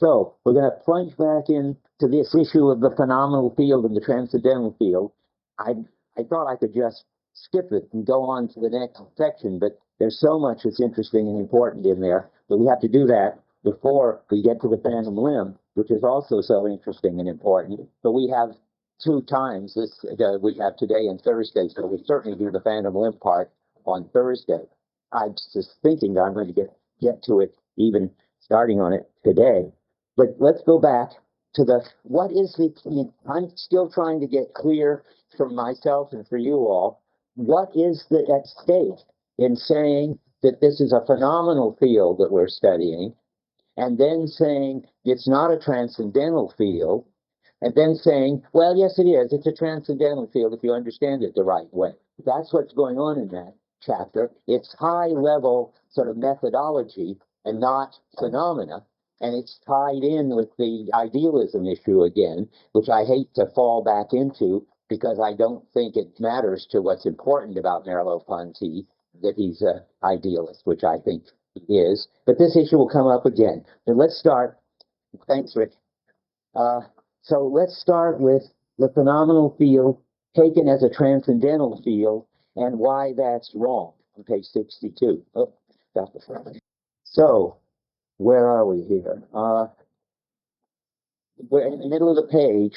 So we're going to plunge back into this issue of the phenomenal field and the transcendental field. I I thought I could just skip it and go on to the next section, but there's so much that's interesting and important in there that we have to do that before we get to the phantom limb, which is also so interesting and important. But we have two times this we have today and Thursday, so we'll certainly do the phantom limb part on Thursday. I'm just thinking that I'm going to get to it even starting on it today. But let's go back to what is the, I mean, I'm still trying to get clear for myself and for you all, what is at stake in saying that this is a phenomenal field that we're studying, and then saying it's not a transcendental field, and then saying, well, yes, it is. It's a transcendental field if you understand it the right way. That's what's going on in that chapter. It's high-level sort of methodology and not phenomena. And it's tied in with the idealism issue again, which I hate to fall back into because I don't think it matters to what's important about Merleau-Ponty that he's an idealist, which I think he is. But this issue will come up again. And let's start. Thanks, Rick. So let's start with the phenomenal field taken as a transcendental field and why that's wrong on page 62. Oh, got the front. So where are we here? We're in the middle of the page,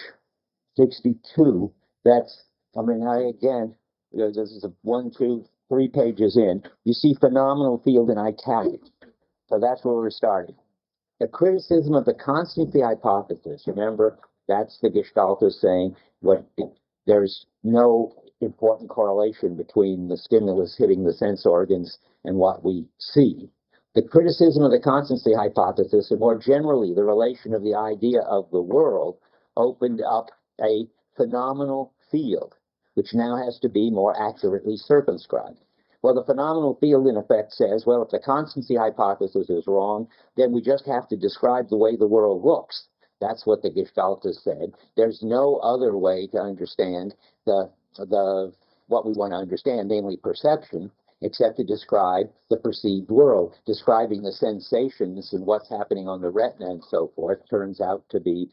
62. That's, I mean, again, this is 1, 2, 3 pages in. You see phenomenal field in italics. So that's where we're starting. A criticism of the constancy hypothesis. Remember, that's the Gestaltist saying there's no important correlation between the stimulus hitting the sense organs and what we see. The criticism of the constancy hypothesis, and more generally the relation of the idea of the world, opened up a phenomenal field, which now has to be more accurately circumscribed. Well, the phenomenal field, in effect, says, well, if the constancy hypothesis is wrong, then we just have to describe the way the world looks. That's what the Gestaltist said. There's no other way to understand what we want to understand, namely perception, except to describe the perceived world. Describing the sensations and what's happening on the retina and so forth turns out to be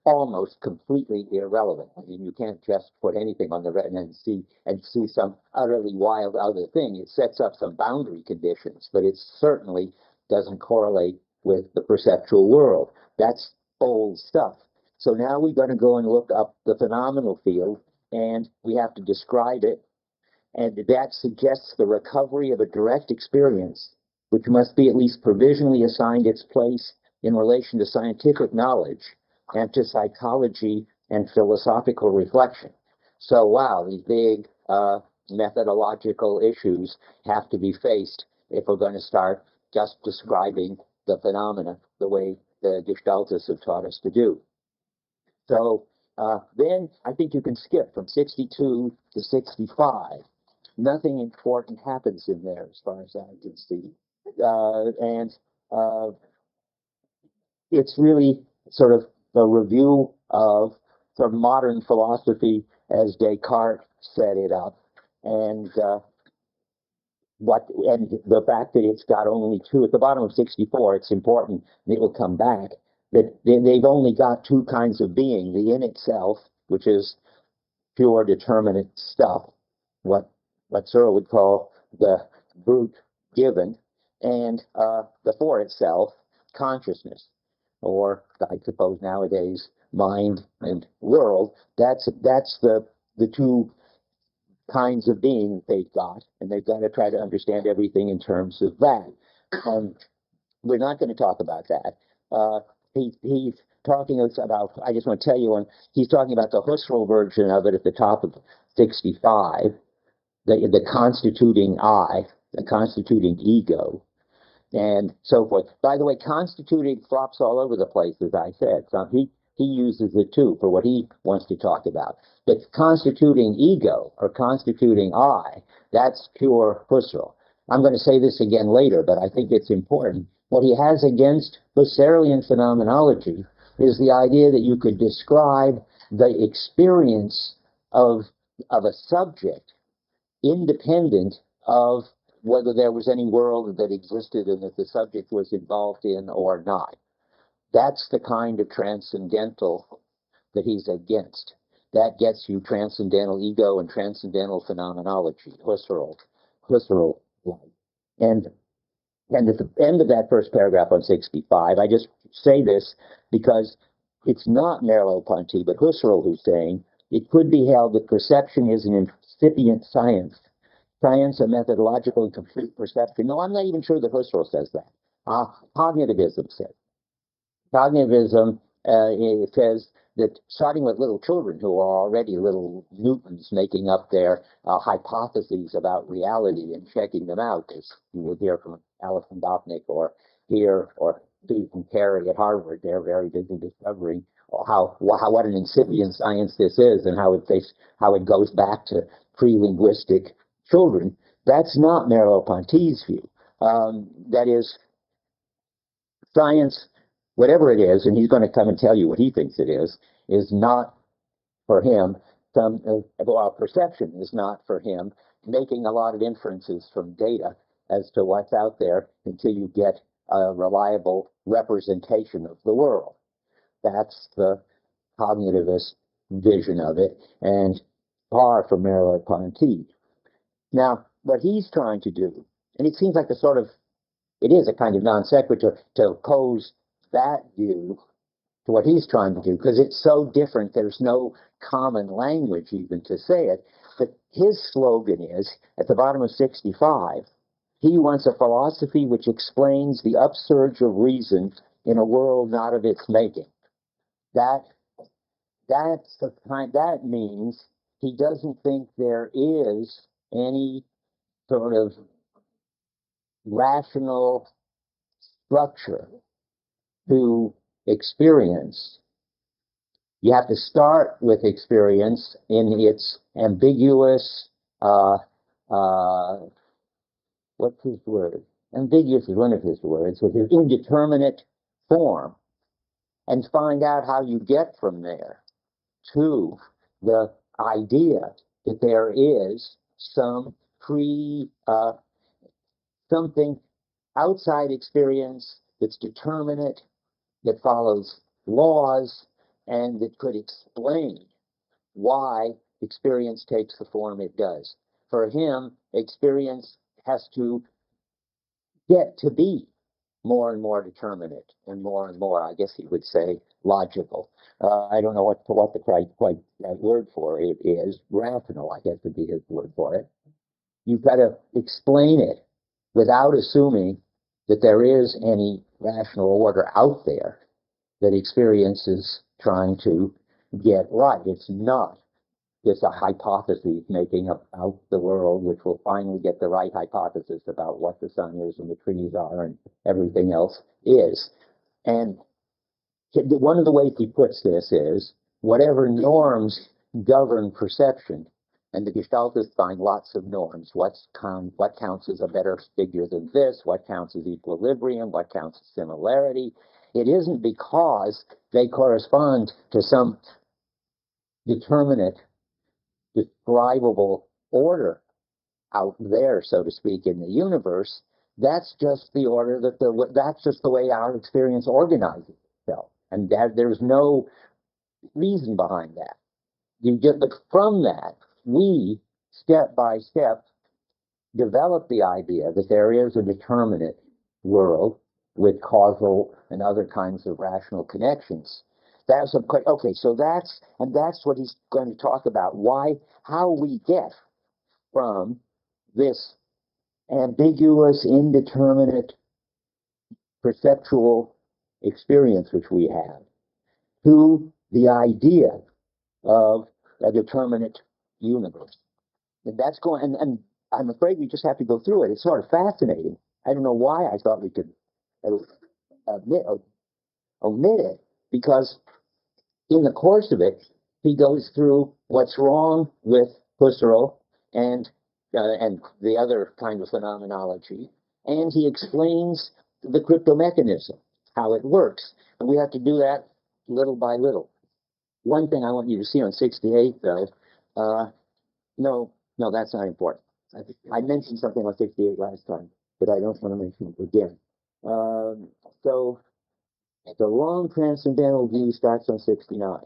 almost completely irrelevant. I mean, you can't just put anything on the retina and see some utterly wild other thing. It sets up some boundary conditions, but it certainly doesn't correlate with the perceptual world. That's old stuff. So now we're going to go and look up the phenomenal field, and we have to describe it, and that suggests the recovery of a direct experience, which must be at least provisionally assigned its place in relation to scientific knowledge and to psychology and philosophical reflection. So, wow, these big methodological issues have to be faced if we're going to start just describing the phenomena the way the Gestaltists have taught us to do. So then I think you can skip from 62 to 65. Nothing important happens in there as far as I can see. And it's really sort of a review of the modern philosophy as Descartes set it up, and the fact that it's got only two at the bottom of 64. It's important, and it will come back. That they've only got two kinds of being: the in itself, which is pure determinate stuff, what Searle would call the brute given, and the for itself, consciousness, or I suppose nowadays mind and world. That's the two kinds of being they've got, and they've got to try to understand everything in terms of that. We're not going to talk about that. He's talking about, I just want to tell you, he's talking about the Husserl version of it at the top of 65, the constituting I, the constituting ego, and so forth. By the way, constituting flops all over the place, as I said. So he uses it too for what he wants to talk about. But constituting ego or constituting I, that's pure Husserl. I'm going to say this again later, but I think it's important. What he has against Husserlian phenomenology is the idea that you could describe the experience of a subject independent of whether there was any world that existed and that the subject was involved in or not. That's the kind of transcendental that he's against. That gets you transcendental ego and transcendental phenomenology, Husserl like. And and at the end of that first paragraph on 65, I just say this because it's not Merleau-Ponty, but Husserl who's saying it could be held that perception is an incipient science, science of methodological and complete perception. No, I'm not even sure that Husserl says that. Cognitivism says. Cognitivism it says that starting with little children who are already little Newtons making up their hypotheses about reality and checking them out, as you will hear from Alison Dopnik or hear or Susan Carey at Harvard, they're very busy discovering what an incipient science this is and how it goes back to pre-linguistic children. That's not Merleau-Ponty's view. That is, science, whatever it is, and he's going to come and tell you what he thinks it is not for him. Perception is not for him. Making a lot of inferences from data as to what's out there until you get a reliable representation of the world. That's the cognitivist vision of it, and far from Merleau-Ponty. Now, what he's trying to do, and it seems like it is a kind of non sequitur to oppose that view to what he's trying to do, because it's so different, there's no common language even to say it. But his slogan is, at the bottom of 65, he wants a philosophy which explains the upsurge of reason in a world not of its making. That means he doesn't think there is any sort of rational structure to experience. You have to start with experience in its ambiguous, what's his word? Ambiguous is one of his words, with his indeterminate form, and find out how you get from there to the idea that there is something outside experience that's determinate, that follows laws, and that could explain why experience takes the form it does. For him, experience has to get to be more and more determinate and more, I guess he would say, logical. I don't know what the quite right word for it is. Rational, I guess, would be his word for it. You've got to explain it without assuming that there is any rational order out there that experience is trying to get right. It's not just a hypothesis making about the world, which will finally get the right hypothesis about what the sun is and the trees are and everything else is. And one of the ways he puts this is, whatever norms govern perception, and the Gestaltists find lots of norms. What counts as a better figure than this? What counts as equilibrium? What counts as similarity? It isn't because they correspond to some determinate, describable order out there, so to speak, in the universe. That's just the order that's just the way our experience organizes itself, and there's no reason behind that. But from that, we step by step develop the idea that there is a determinate world with causal and other kinds of rational connections. Okay. So that's what he's going to talk about. How we get from this ambiguous, indeterminate perceptual experience which we have to the idea of a determinate universe. And that's going, and I'm afraid we just have to go through it. It's sort of fascinating. I don't know why I thought we could omit it, because in the course of it, he goes through what's wrong with Husserl and the other kind of phenomenology, and he explains the cryptomechanism, how it works. And we have to do that little by little. One thing I want you to see on 68, though, no, that's not important. I mentioned something on 68 last time, but I don't want to mention it again. So The long transcendental view starts on 69.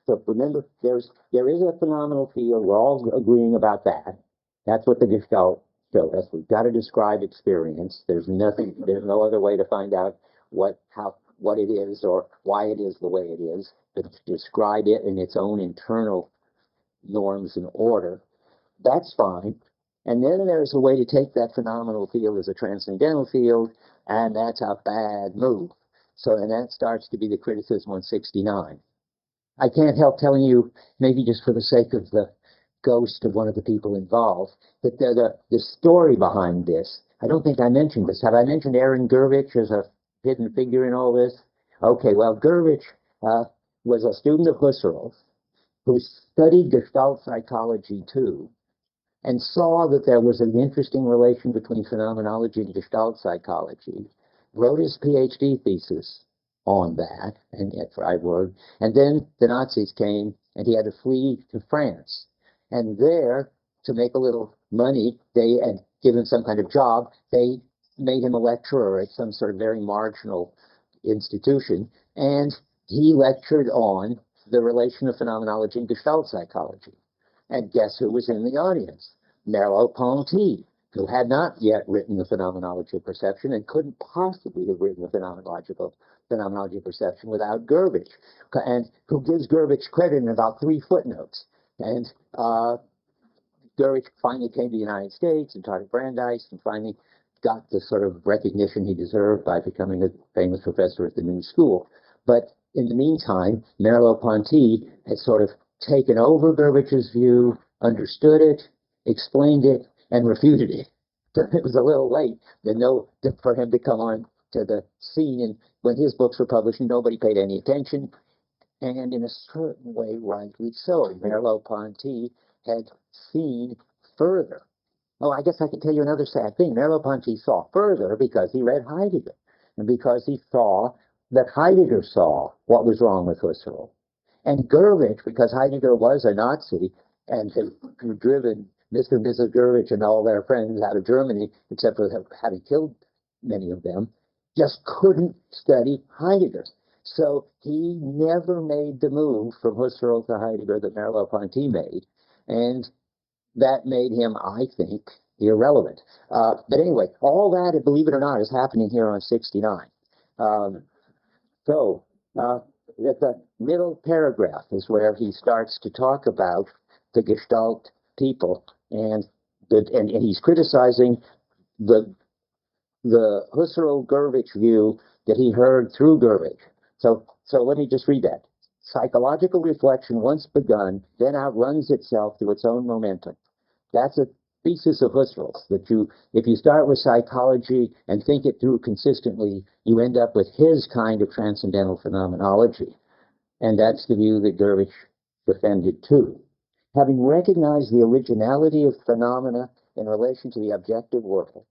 So remember, there is a phenomenal field. We're all agreeing about that. That's what the Gestalt showed us. We've got to describe experience. There's nothing. There's no other way to find out what it is or why it is the way it is. But to describe it in its own internal norms and order. That's fine. And then there's a way to take that phenomenal field as a transcendental field, and that's a bad move. So, and that starts to be the criticism on 69. I can't help telling you, maybe just for the sake of the ghost of one of the people involved, that the story behind this, I don't think I mentioned this. Have I mentioned Aaron Gurvich as a hidden figure in all this? Okay, well, Gurvich was a student of Husserl's who studied Gestalt psychology too, and saw that there was an interesting relation between phenomenology and Gestalt psychology, wrote his PhD thesis on that, and at Freiburg, and then the Nazis came, and he had to flee to France. And there, to make a little money, they had given some kind of job, they made him a lecturer at some sort of very marginal institution, and he lectured on the relation of phenomenology and Gestalt psychology. And guess who was in the audience? Merleau-Ponty, who had not yet written the Phenomenology of Perception and couldn't possibly have written the Phenomenology of Perception without Gurvich, and who gives Gurvich credit in about 3 footnotes. And Gurvich finally came to the United States and taught at Brandeis and finally got the sort of recognition he deserved by becoming a famous professor at the New School. But in the meantime, Merleau-Ponty had sort of taken over Gurvich's view, understood it, explained it, and refuted it. It was a little late for him to come on to the scene, and when his books were published, nobody paid any attention, and in a certain way, rightly so. Merleau-Ponty had seen further. Oh, I guess I could tell you another sad thing. Merleau-Ponty saw further because he read Heidegger, and because he saw that Heidegger saw what was wrong with Husserl. And Gurvich, because Heidegger was a Nazi and had driven Mr. and Mrs. Gurvich and all their friends out of Germany, except for having killed many of them, just couldn't study Heidegger. So he never made the move from Husserl to Heidegger that Merleau-Ponty made, and that made him, I think, irrelevant. But anyway, all that, believe it or not, is happening here on 69. So, at the middle paragraph is where he starts to talk about the Gestalt people, and he's criticizing the Husserl-Gurvich view that he heard through Gurvich. So let me just read that. Psychological reflection, once begun, then outruns itself through its own momentum. That's a thesis of Husserl's, that if you start with psychology and think it through consistently, you end up with his kind of transcendental phenomenology. And that's the view that Gurvich defended too. Having recognized the originality of phenomena in relation to the objective world,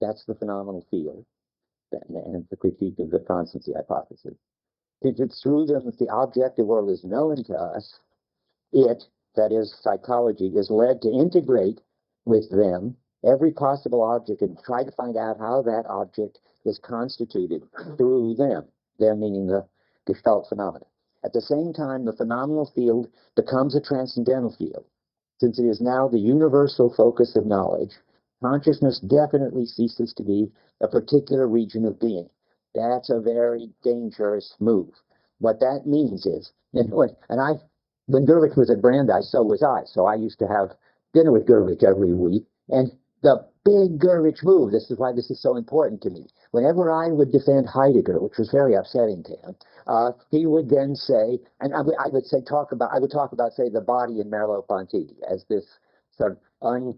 that's the phenomenal field, and the critique of the constancy hypothesis. Since it's through them that the objective world is known to us, it, that is, psychology, is led to integrate with them every possible object and try to find out how that object is constituted through them meaning the Gestalt phenomena. At the same time, the phenomenal field becomes a transcendental field. Since it is now the universal focus of knowledge, consciousness definitely ceases to be a particular region of being. That's a very dangerous move. What that means is, when Gurvich was at Brandeis, so was I. So I used to have dinner with Gurvich every week. And the big Gurvich move, this is why this is so important to me. Whenever I would defend Heidegger, which was very upsetting to him, he would then say, and I would talk about, say, the body in Merleau-Ponty as this sort of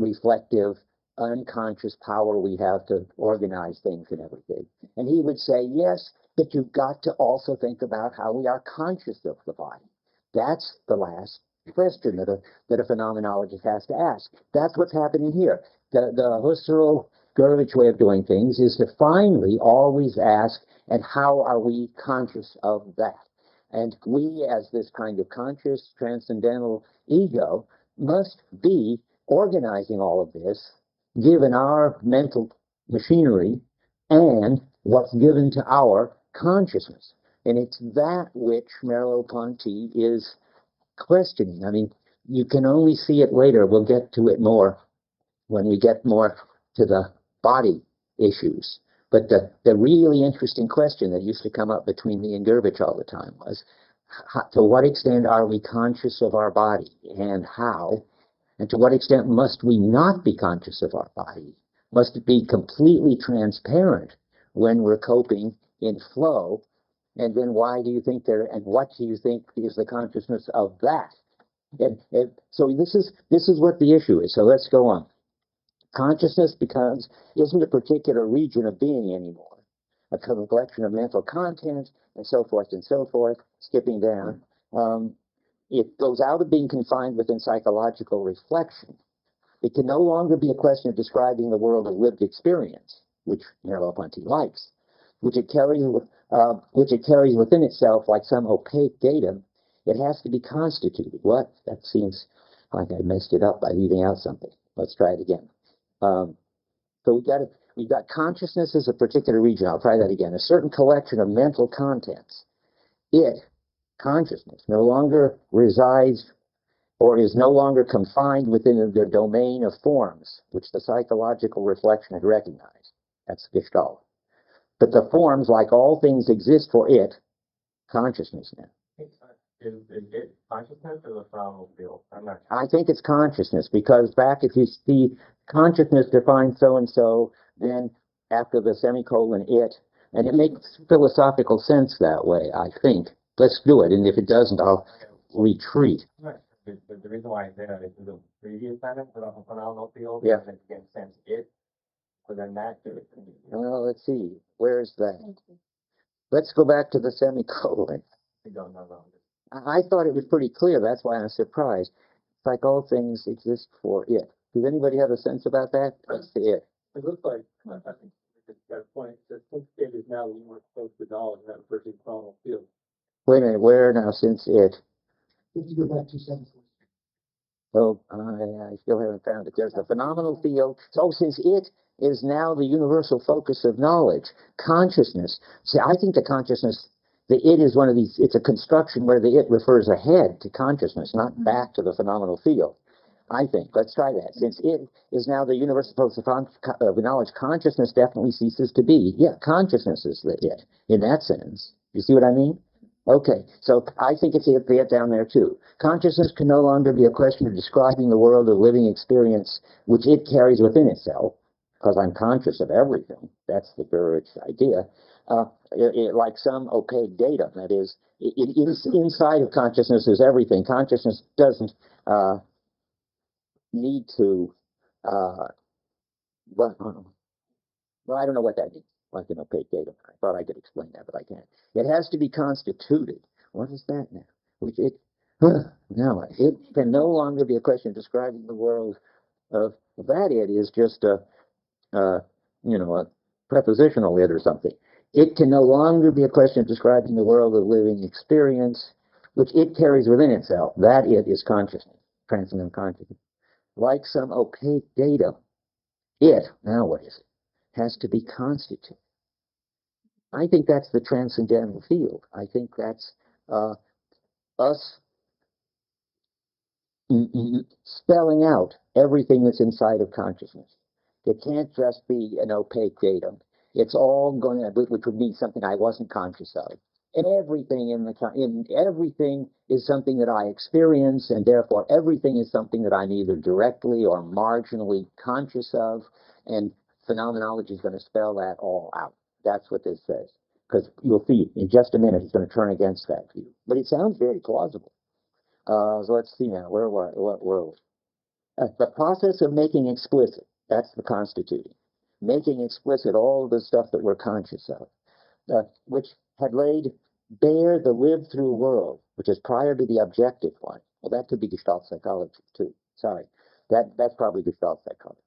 unreflective, unconscious power we have to organize things and everything. And he would say, yes, but you've got to also think about how we are conscious of the body. That's the last question that a phenomenologist has to ask. That's what's happening here. The Husserl-Gurvich way of doing things is to finally always ask, and how are we conscious of that? And we, as this kind of conscious, transcendental ego, must be organizing all of this, given our mental machinery and what's given to our consciousness. And it's that which Merleau-Ponty is questioning. I mean, you can only see it later. We'll get to it more when we get more to the body issues. But the really interesting question that used to come up between me and Gurvich all the time was, to what extent are we conscious of our body, and how? And to what extent must we not be conscious of our body? Must it be completely transparent when we're coping in flow? And then why do you think there, and what do you think is the consciousness of that? And so this is what the issue is. So let's go on. Consciousness isn't a particular region of being anymore, a collection of mental content, and so forth and so forth, skipping down. It goes out of being confined within psychological reflection. It can no longer be a question of describing the world of lived experience, which Merleau-Ponty likes, which it carries within itself like some opaque datum. It has to be constituted. What? That seems like I messed it up by leaving out something. Let's try it again. So we've got consciousness as a particular region. I'll try that again. A certain collection of mental contents. Consciousness, no longer resides or is no longer confined within the domain of forms, which the psychological reflection had recognized. That's Gestalt. But the forms, like all things, exist for it, consciousness now. Is it consciousness or the phenomenal field? I think it's consciousness, because back if you see consciousness defines so-and-so, then after the semicolon it, and it makes philosophical sense that way, I think. Let's do it, and if it doesn't, I'll retreat. Right. The reason why I did that is the previous sentence about the phenomenal field, yeah. And again, sense it, so then that. Well, let's see. Where's that? Let's go back to the semicolon. No. I thought it was pretty clear. That's why I'm surprised. It's like all things exist for it. Does anybody have a sense about that? That's it. It looks like, I think it's got a point, that since it is now the universe close to knowledge, and that refers to the phenomenal field. Wait a minute, where now, since it? If you go back to 7. Oh, I still haven't found it. There's the phenomenal field. So since it is now the universal focus of knowledge, consciousness. See, I think the consciousness, the it is one of these, it's a construction where the it refers ahead to consciousness, not back to the phenomenal field. I think. Let's try that. Since it is now the universal focus of knowledge, consciousness definitely ceases to be. Yeah, consciousness is the it, in that sense. You see what I mean? Okay, so I think it's it down there too. Consciousness can no longer be a question of describing the world of living experience which it carries within itself, because I'm conscious of everything. That's the Gurvich idea. Like some opaque datum, that is, inside of consciousness is everything. Consciousness doesn't need to, well, I don't know what that means. Like an opaque datum. I thought I could explain that, but I can't. It has to be constituted. What is that now? Which it, no, it can no longer be a question of describing the world of that. It is just a prepositional it or something. It can no longer be a question of describing the world of living experience, which it carries within itself. That it is consciousness, transcendental consciousness. Like some opaque datum, it, now what is it? Has to be constituted. I think that's the transcendental field. I think that's us spelling out everything that's inside of consciousness. It can't just be an opaque datum. It's all going to, which would mean something I wasn't conscious of. And everything everything is something that I experience, and therefore everything is something that I'm either directly or marginally conscious of, and phenomenology is going to spell that all out. That's what this says. Because you'll see in just a minute it's going to turn against that view. But it sounds very plausible. So let's see now. What were we? The process of making explicit, that's the constituting. Making explicit all of the stuff that we're conscious of, which had laid bare the lived-through world, which is prior to the objective one. Well, that could be Gestalt psychology, too. Sorry. That's probably Gestalt psychology.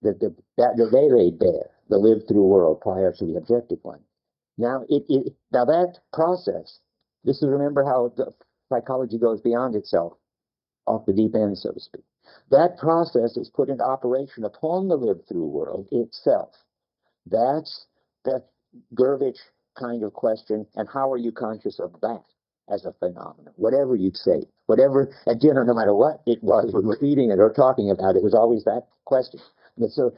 They laid bare the lived-through world prior to the objective one. Now, now that process, this is, remember how the psychology goes beyond itself, off the deep end, so to speak. That process is put into operation upon the lived-through world itself. That's the Gurvich kind of question, and how are you conscious of that as a phenomenon? Whatever you'd say, whatever at dinner, no matter what it was, we were eating it or talking about it, was always that question. And so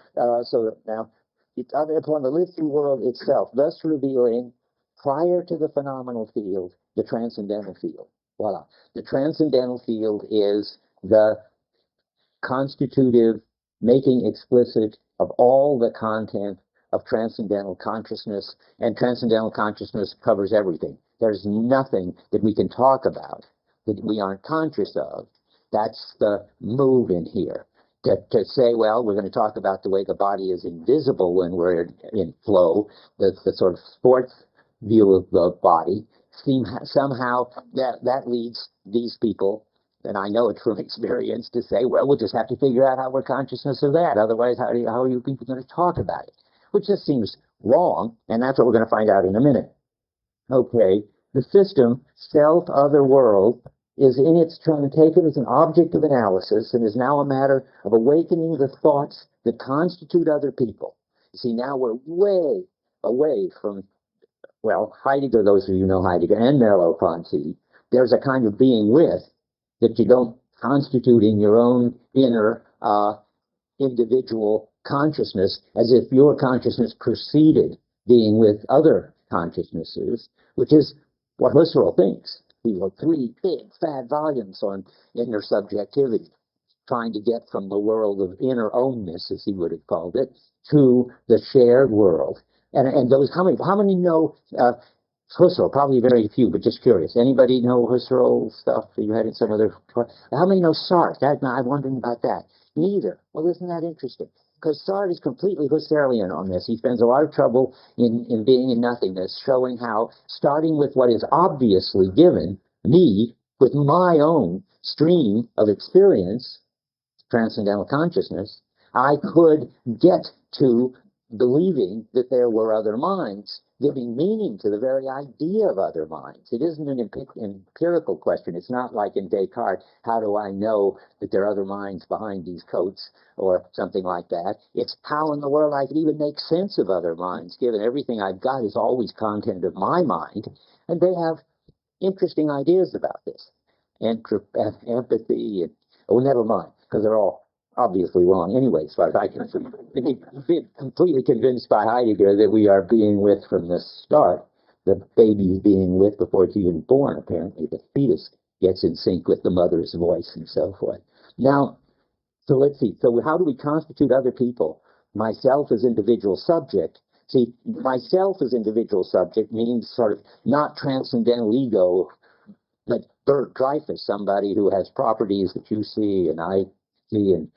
now, it's upon the lived-through world itself, thus revealing, prior to the phenomenal field, the transcendental field. Voila. The transcendental field is the constitutive making explicit of all the content of transcendental consciousness, and transcendental consciousness covers everything. There's nothing that we can talk about that we aren't conscious of. That's the move in here. To say, well, we're going to talk about the way the body is invisible when we're in flow, the sort of sports view of the body, somehow that leads these people, and I know it from experience, to say, well, we'll just have to figure out how we're consciousness of that. Otherwise, how are you people going to talk about it? Which just seems wrong, and that's what we're going to find out in a minute. Okay, the system, self, other world, is in its turn taken as an object of analysis and is now a matter of awakening the thoughts that constitute other people. You see, now we're way away from, well, Heidegger, those of you who know Heidegger, and Merleau-Ponty. There's a kind of being with that you don't constitute in your own inner individual consciousness, as if your consciousness preceded being with other consciousnesses, which is what Husserl thinks. He wrote 3 big, fat volumes on inner subjectivity, trying to get from the world of inner ownness, as he would have called it, to the shared world. And those, how many know Husserl? Probably very few, but just curious. Anybody know Husserl stuff that you had in some other? How many know Sartre? I'm wondering about that. Neither. Well, isn't that interesting? Because Sartre is completely Husserlian on this. He spends a lot of trouble in being in nothingness, showing how, starting with what is obviously given, me, with my own stream of experience, transcendental consciousness, I could get to believing that there were other minds, giving meaning to the very idea of other minds. It isn't an empirical question. It's not like in Descartes, how do I know that there are other minds behind these coats or something like that. It's how in the world I could even make sense of other minds, given everything I've got is always content of my mind. And they have interesting ideas about this. Empathy, and, oh, never mind, because they're all obviously wrong anyway, as far as I can see. Be completely convinced by Heidegger that we are being with from the start. The baby's being with before it's even born, apparently. The fetus gets in sync with the mother's voice and so forth. Now, so let's see. So how do we constitute other people? Myself as individual subject. See, myself as individual subject means sort of not transcendental ego, but Hubert Dreyfus, somebody who has properties that you see and I see and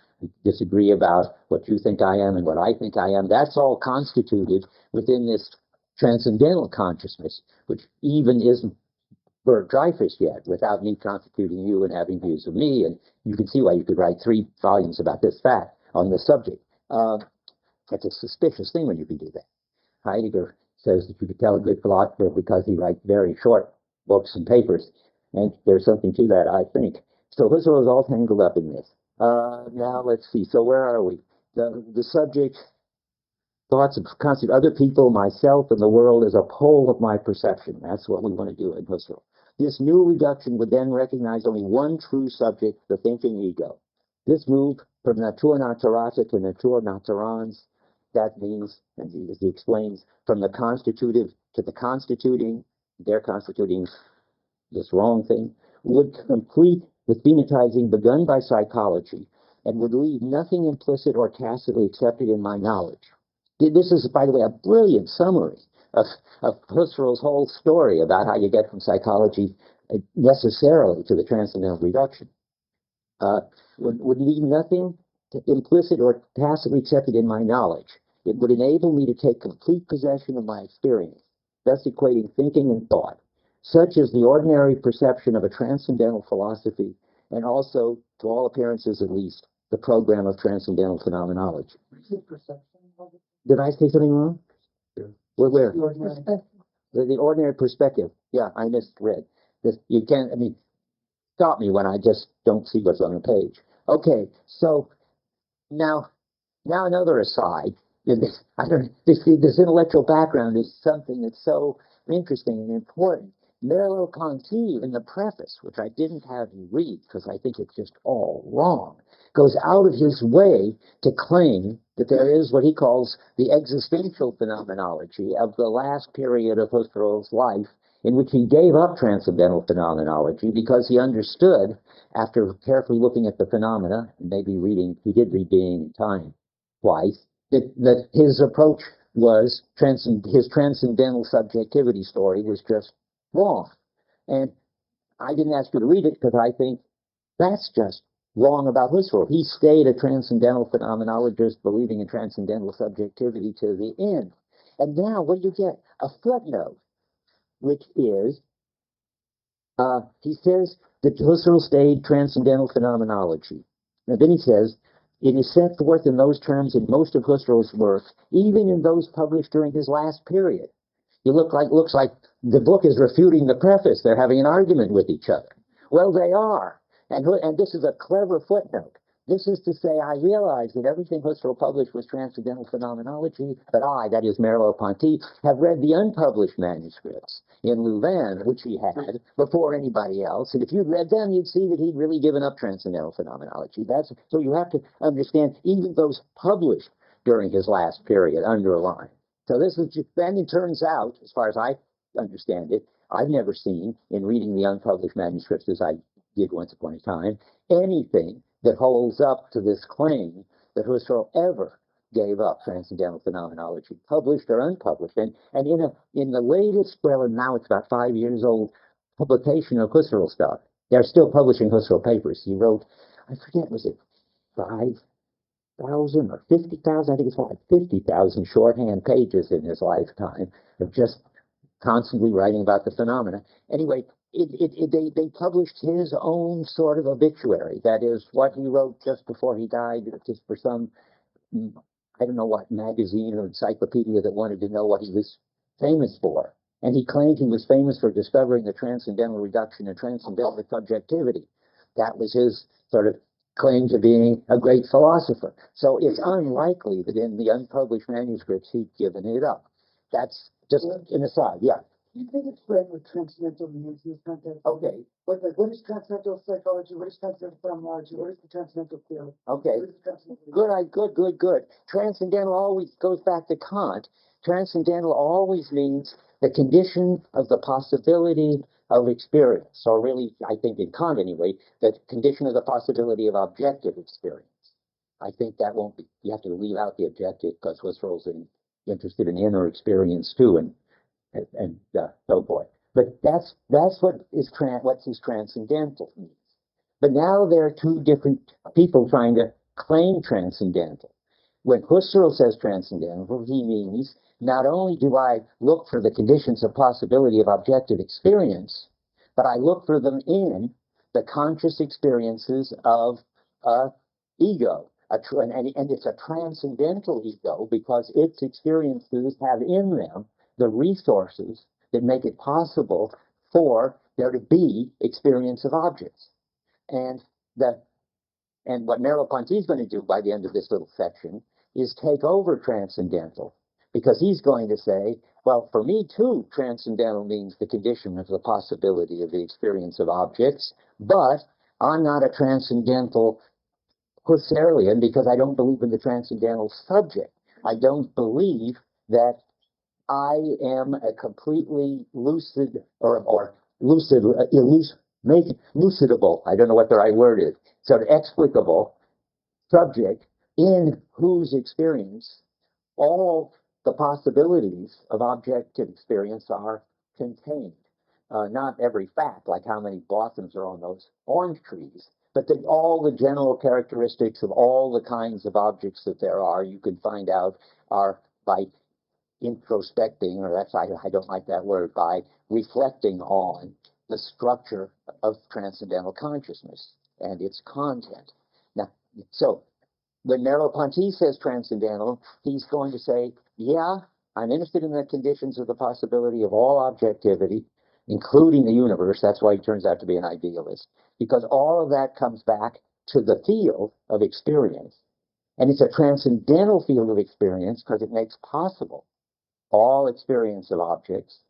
disagree about what you think I am and what I think I am. That's all constituted within this transcendental consciousness, which even isn't Hubert Dreyfus yet, without me constituting you and having views of me. And you can see why you could write 3 volumes about this fact on this subject. That's a suspicious thing when you can do that. Heidegger says that you could tell a good philosopher because he writes very short books and papers. And there's something to that, I think. So Husserl is all tangled up in this. Now let's see. So where are we? The subject, thoughts of constitute other people, myself, and the world as a pole of my perception. That's what we want to do in Husserl. This new reduction would then recognize only one true subject, the thinking ego. This move from Natur naturata to Natur naturans, that means, as he explains, from the constitutive to the constituting, they're constituting this wrong thing, would complete the thematizing begun by psychology and would leave nothing implicit or tacitly accepted in my knowledge. This is, by the way, a brilliant summary of Husserl's whole story about how you get from psychology necessarily to the transcendental reduction. Would leave nothing implicit or tacitly accepted in my knowledge. It would enable me to take complete possession of my experience, thus equating thinking and thought. Such is the ordinary perception of a transcendental philosophy, and also, to all appearances at least, the program of transcendental phenomenology. Did I say something wrong? Yeah. Where? The ordinary perspective. Yeah, I misread. You can't, stop me when I just don't see what's on the page. Okay, so now another aside. This intellectual background is something that's so interesting and important. Merleau-Ponty, in the preface, which I didn't have you read because I think it's just all wrong, goes out of his way to claim that there is what he calls the existential phenomenology of the last period of Husserl's life, in which he gave up transcendental phenomenology because he understood, after carefully looking at the phenomena, maybe reading, he did read Being and Time twice, that his approach was his transcendental subjectivity story was just wrong. And I didn't ask you to read it because I think that's just wrong about Husserl. He stayed a transcendental phenomenologist believing in transcendental subjectivity to the end. And now what do you get? A footnote, which is, he says that Husserl stayed transcendental phenomenology. And then he says, it is set forth in those terms in most of Husserl's work, even in those published during his last period. Looks like the book is refuting the preface. They're having an argument with each other. Well, they are. And this is a clever footnote. This is to say, I realize that everything Husserl published was transcendental phenomenology, but I, that is Merleau-Ponty, have read the unpublished manuscripts in Louvain, which he had before anybody else. And if you'd read them, you'd see that he'd really given up transcendental phenomenology. So you have to understand, even those published during his last period underline. So this is just, then it turns out, as far as I understand it, I've never seen, in reading the unpublished manuscripts as I did once upon a time, anything that holds up to this claim that Husserl ever gave up transcendental phenomenology, published or unpublished. And in the latest, well, and now it's about 5 years old, publication of Husserl stuff, they're still publishing Husserl papers. He wrote, I forget, was it 5,000 or 50,000? I think it's like 50,000 shorthand pages in his lifetime of just constantly writing about the phenomena. Anyway, they published his own sort of obituary. That is what he wrote just before he died, just for some, I don't know what magazine or encyclopedia that wanted to know what he was famous for. And he claimed he was famous for discovering the transcendental reduction and transcendental subjectivity. That was his sort of claim to being a great philosopher. So it's unlikely that in the unpublished manuscripts he'd given it up. That's just an aside, yeah. You think it's right what transcendental means in this context? Okay, What is transcendental psychology? What is transcendental phenomenology? What is the transcendental field? okay. What is the transcendental Good. Transcendental always goes back to Kant. Transcendental always means the condition of the possibility of experience, or really, I think in Kant anyway, the condition of the possibility of objective experience. I think that won't be, you have to leave out the objective because Husserl's interested in inner experience too, and so forth. But that's what's his transcendental means. But now there are two different people trying to claim transcendental. When Husserl says transcendental, he means not only do I look for the conditions of possibility of objective experience, but I look for them in the conscious experiences of ego. And it's a transcendental ego because its experiences have in them the resources that make it possible for there to be experience of objects. And what Merleau-Ponty is going to do by the end of this little section is take over transcendental, because he's going to say, well, for me too, transcendental means the condition of the possibility of the experience of objects, but I'm not a transcendental Husserlian because I don't believe in the transcendental subject. I don't believe that I am a completely lucid or lucid, lucidable, I don't know what the right word is, sort of explicable subject in whose experience all the possibilities of objective experience are contained. Not every fact, like how many blossoms are on those orange trees, but that all the general characteristics of all the kinds of objects that there are, you can find out are by introspecting, or I don't like that word, by reflecting on the structure of transcendental consciousness and its content. Now, so when Merleau-Ponty says transcendental, he's going to say, yeah, I'm interested in the conditions of the possibility of all objectivity, including the universe. That's why he turns out to be an idealist, because all of that comes back to the field of experience. And it's a transcendental field of experience because it makes possible all experience of objects,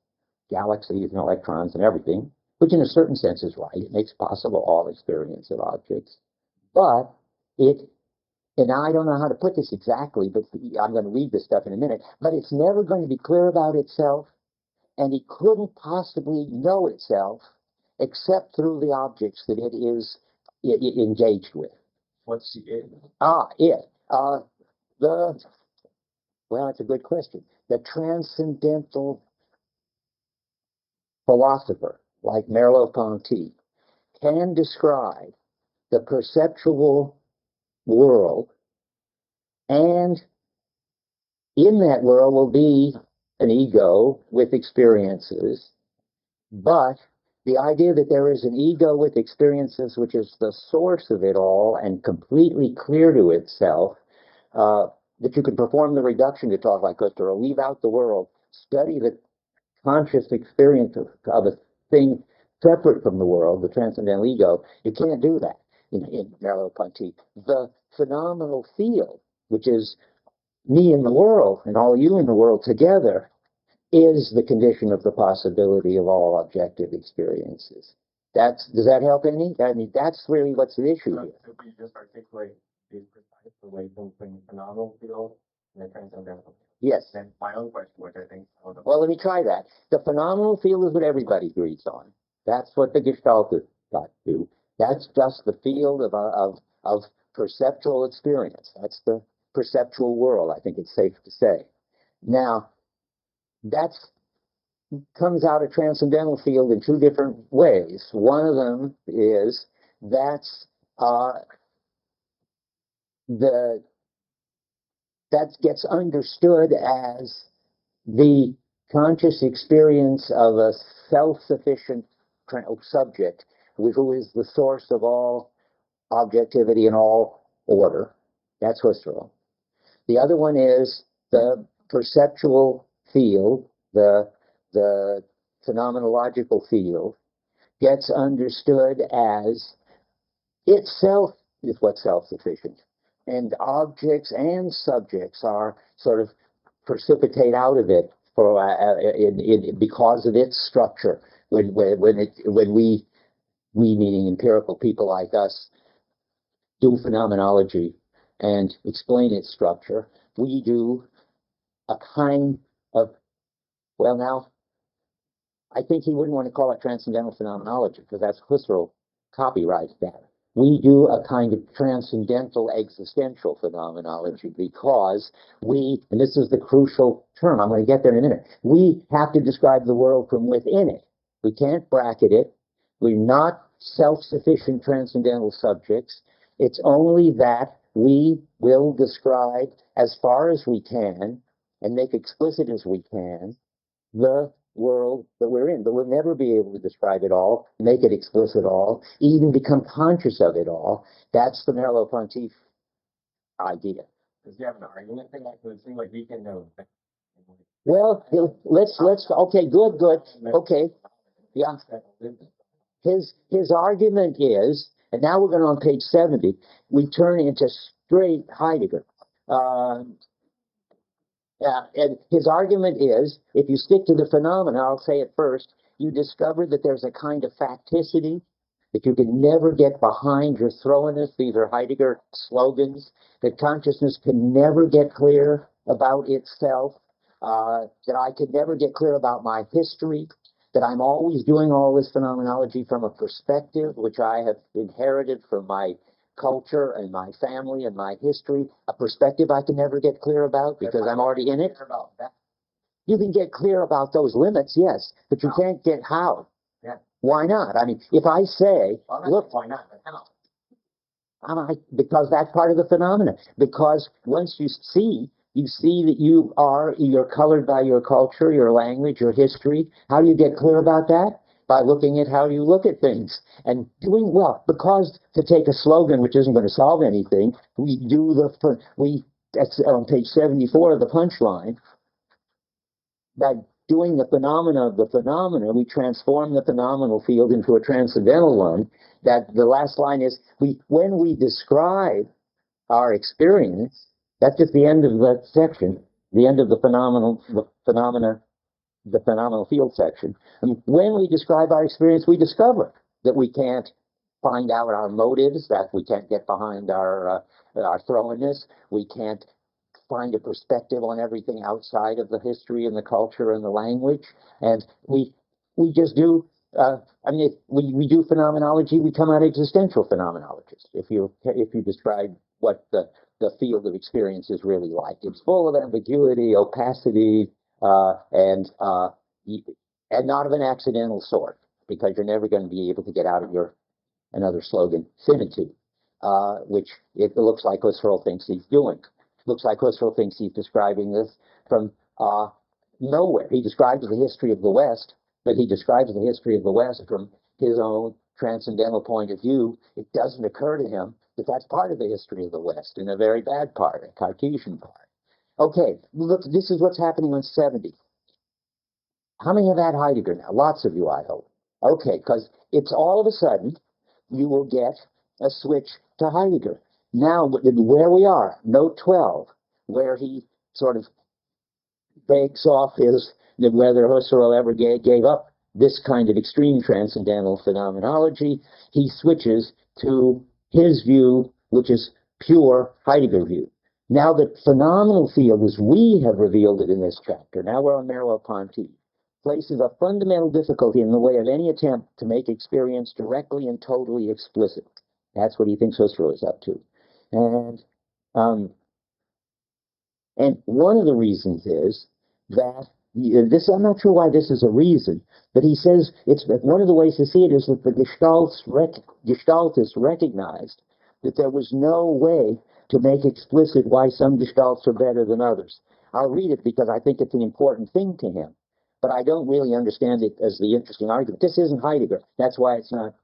galaxies and electrons and everything, which in a certain sense is right. It makes possible all experience of objects. But it, and now I don't know how to put this exactly, but I'm going to read this stuff in a minute, but it's never going to be clear about itself, and it couldn't possibly know itself except through the objects that it is engaged with. What's the it? It. Well, that's a good question. The transcendental philosopher, like Merleau-Ponty, can describe the perceptual world, and in that world will be an ego with experiences, but the idea that there is an ego with experiences which is the source of it all and completely clear to itself, that you can perform the reduction to talk like Husserl, leave out the world, study the conscious experience of a thing separate from the world, the transcendental ego. You can't do that in Merleau-Ponty. The phenomenal field, which is me in the world and all you in the world together, is the condition of the possibility of all objective experiences. Does that help any? I mean, that's really what's the issue here. If we just articulate these precise relations between the phenomenal field and the transcendental. Yes. Then my own question, which I think. Well, let me try that. The phenomenal field is what everybody agrees on. That's what the Gestaltists got to. That's just the field of perceptual experience. That's the perceptual world, I think it's safe to say. Now, that comes out of transcendental field in two different ways. One of them is that's that gets understood as the conscious experience of a self-sufficient subject who is the source of all objectivity and all order. That's Husserl. The other one is the perceptual field, the phenomenological field, gets understood as itself is what's self-sufficient. And objects and subjects are sort of precipitate out of it for because of its structure. When we meaning empirical people like us do phenomenology and explain its structure, we do a kind of, well, now I think he wouldn't want to call it transcendental phenomenology because that's Husserl copyrights that. We do a kind of transcendental existential phenomenology because we, and this is the crucial term, I'm going to get there in a minute, we have to describe the world from within it. We can't bracket it. We're not self-sufficient transcendental subjects. It's only that we will describe as far as we can and make explicit as we can the world that we're in, but we'll never be able to describe it all, make it explicit all, even become conscious of it all. That's the Merleau-Ponty idea. Does he have an argument thing? Like, it seems like we can know. Well, let's, okay, good. Okay, yeah. His argument is, and now we're going on page 70, we turn into straight Heidegger. And his argument is, if you stick to the phenomena, I'll say it first, you discover that there's a kind of facticity that you can never get behind your throwness. These are Heidegger slogans, that consciousness can never get clear about itself, that I could never get clear about my history, that I'm always doing all this phenomenology from a perspective which I have inherited from my culture and my family and my history, a perspective I can never get clear about because I'm already in it. You can get clear about those limits, yes, but you can't get how. Yeah. Why not? I mean, if I say, look, why not? But how? Because that's part of the phenomena. Because once you see that you're colored by your culture, your language, your history. How do you get clear about that? By looking at how you look at things and doing well. Because to take a slogan which isn't going to solve anything, that's on page 74 of the punchline. By doing the phenomena of the phenomena, we transform the phenomenal field into a transcendental one. That the last line is, when we describe our experience, that's just the end of that section, the end of the phenomena the phenomenal field section. I mean, when we describe our experience, we discover that we can't find out our motives, that we can't get behind our throwingness, we can't find a perspective on everything outside of the history and the culture and the language, and we just do. I mean, if we do phenomenology, we come out existential phenomenologists. If you describe what the field of experience is really like, it's full of ambiguity, opacity, and not of an accidental sort, because you're never going to be able to get out of your another slogan, finitude, which it looks like Husserl thinks he's doing. Looks like Husserl thinks he's describing this from nowhere. He describes the history of the West, but he describes the history of the West from his own transcendental point of view. It doesn't occur to him that that's part of the history of the West, and a very bad part, a Cartesian part. Okay, look, this is what's happening on 70. How many have had Heidegger now? Lots of you, I hope. Okay, because it's all of a sudden, you will get a switch to Heidegger. Now, where we are, note 12, where he sort of breaks off whether Husserl ever gave up this kind of extreme transcendental phenomenology, he switches to his view, which is pure Heidegger view. Now the phenomenal field, as we have revealed it in this chapter, now we're on Merleau-Ponty, places a fundamental difficulty in the way of any attempt to make experience directly and totally explicit. That's what he thinks Husserl is up to. And one of the reasons is that this, I'm not sure why this is a reason, but he says it's one of the ways to see it is that the Gestaltists recognized that there was no way to make explicit why some Gestalts are better than others. I'll read it because I think it's an important thing to him, but I don't really understand it as the interesting argument. This isn't Heidegger. That's why it's not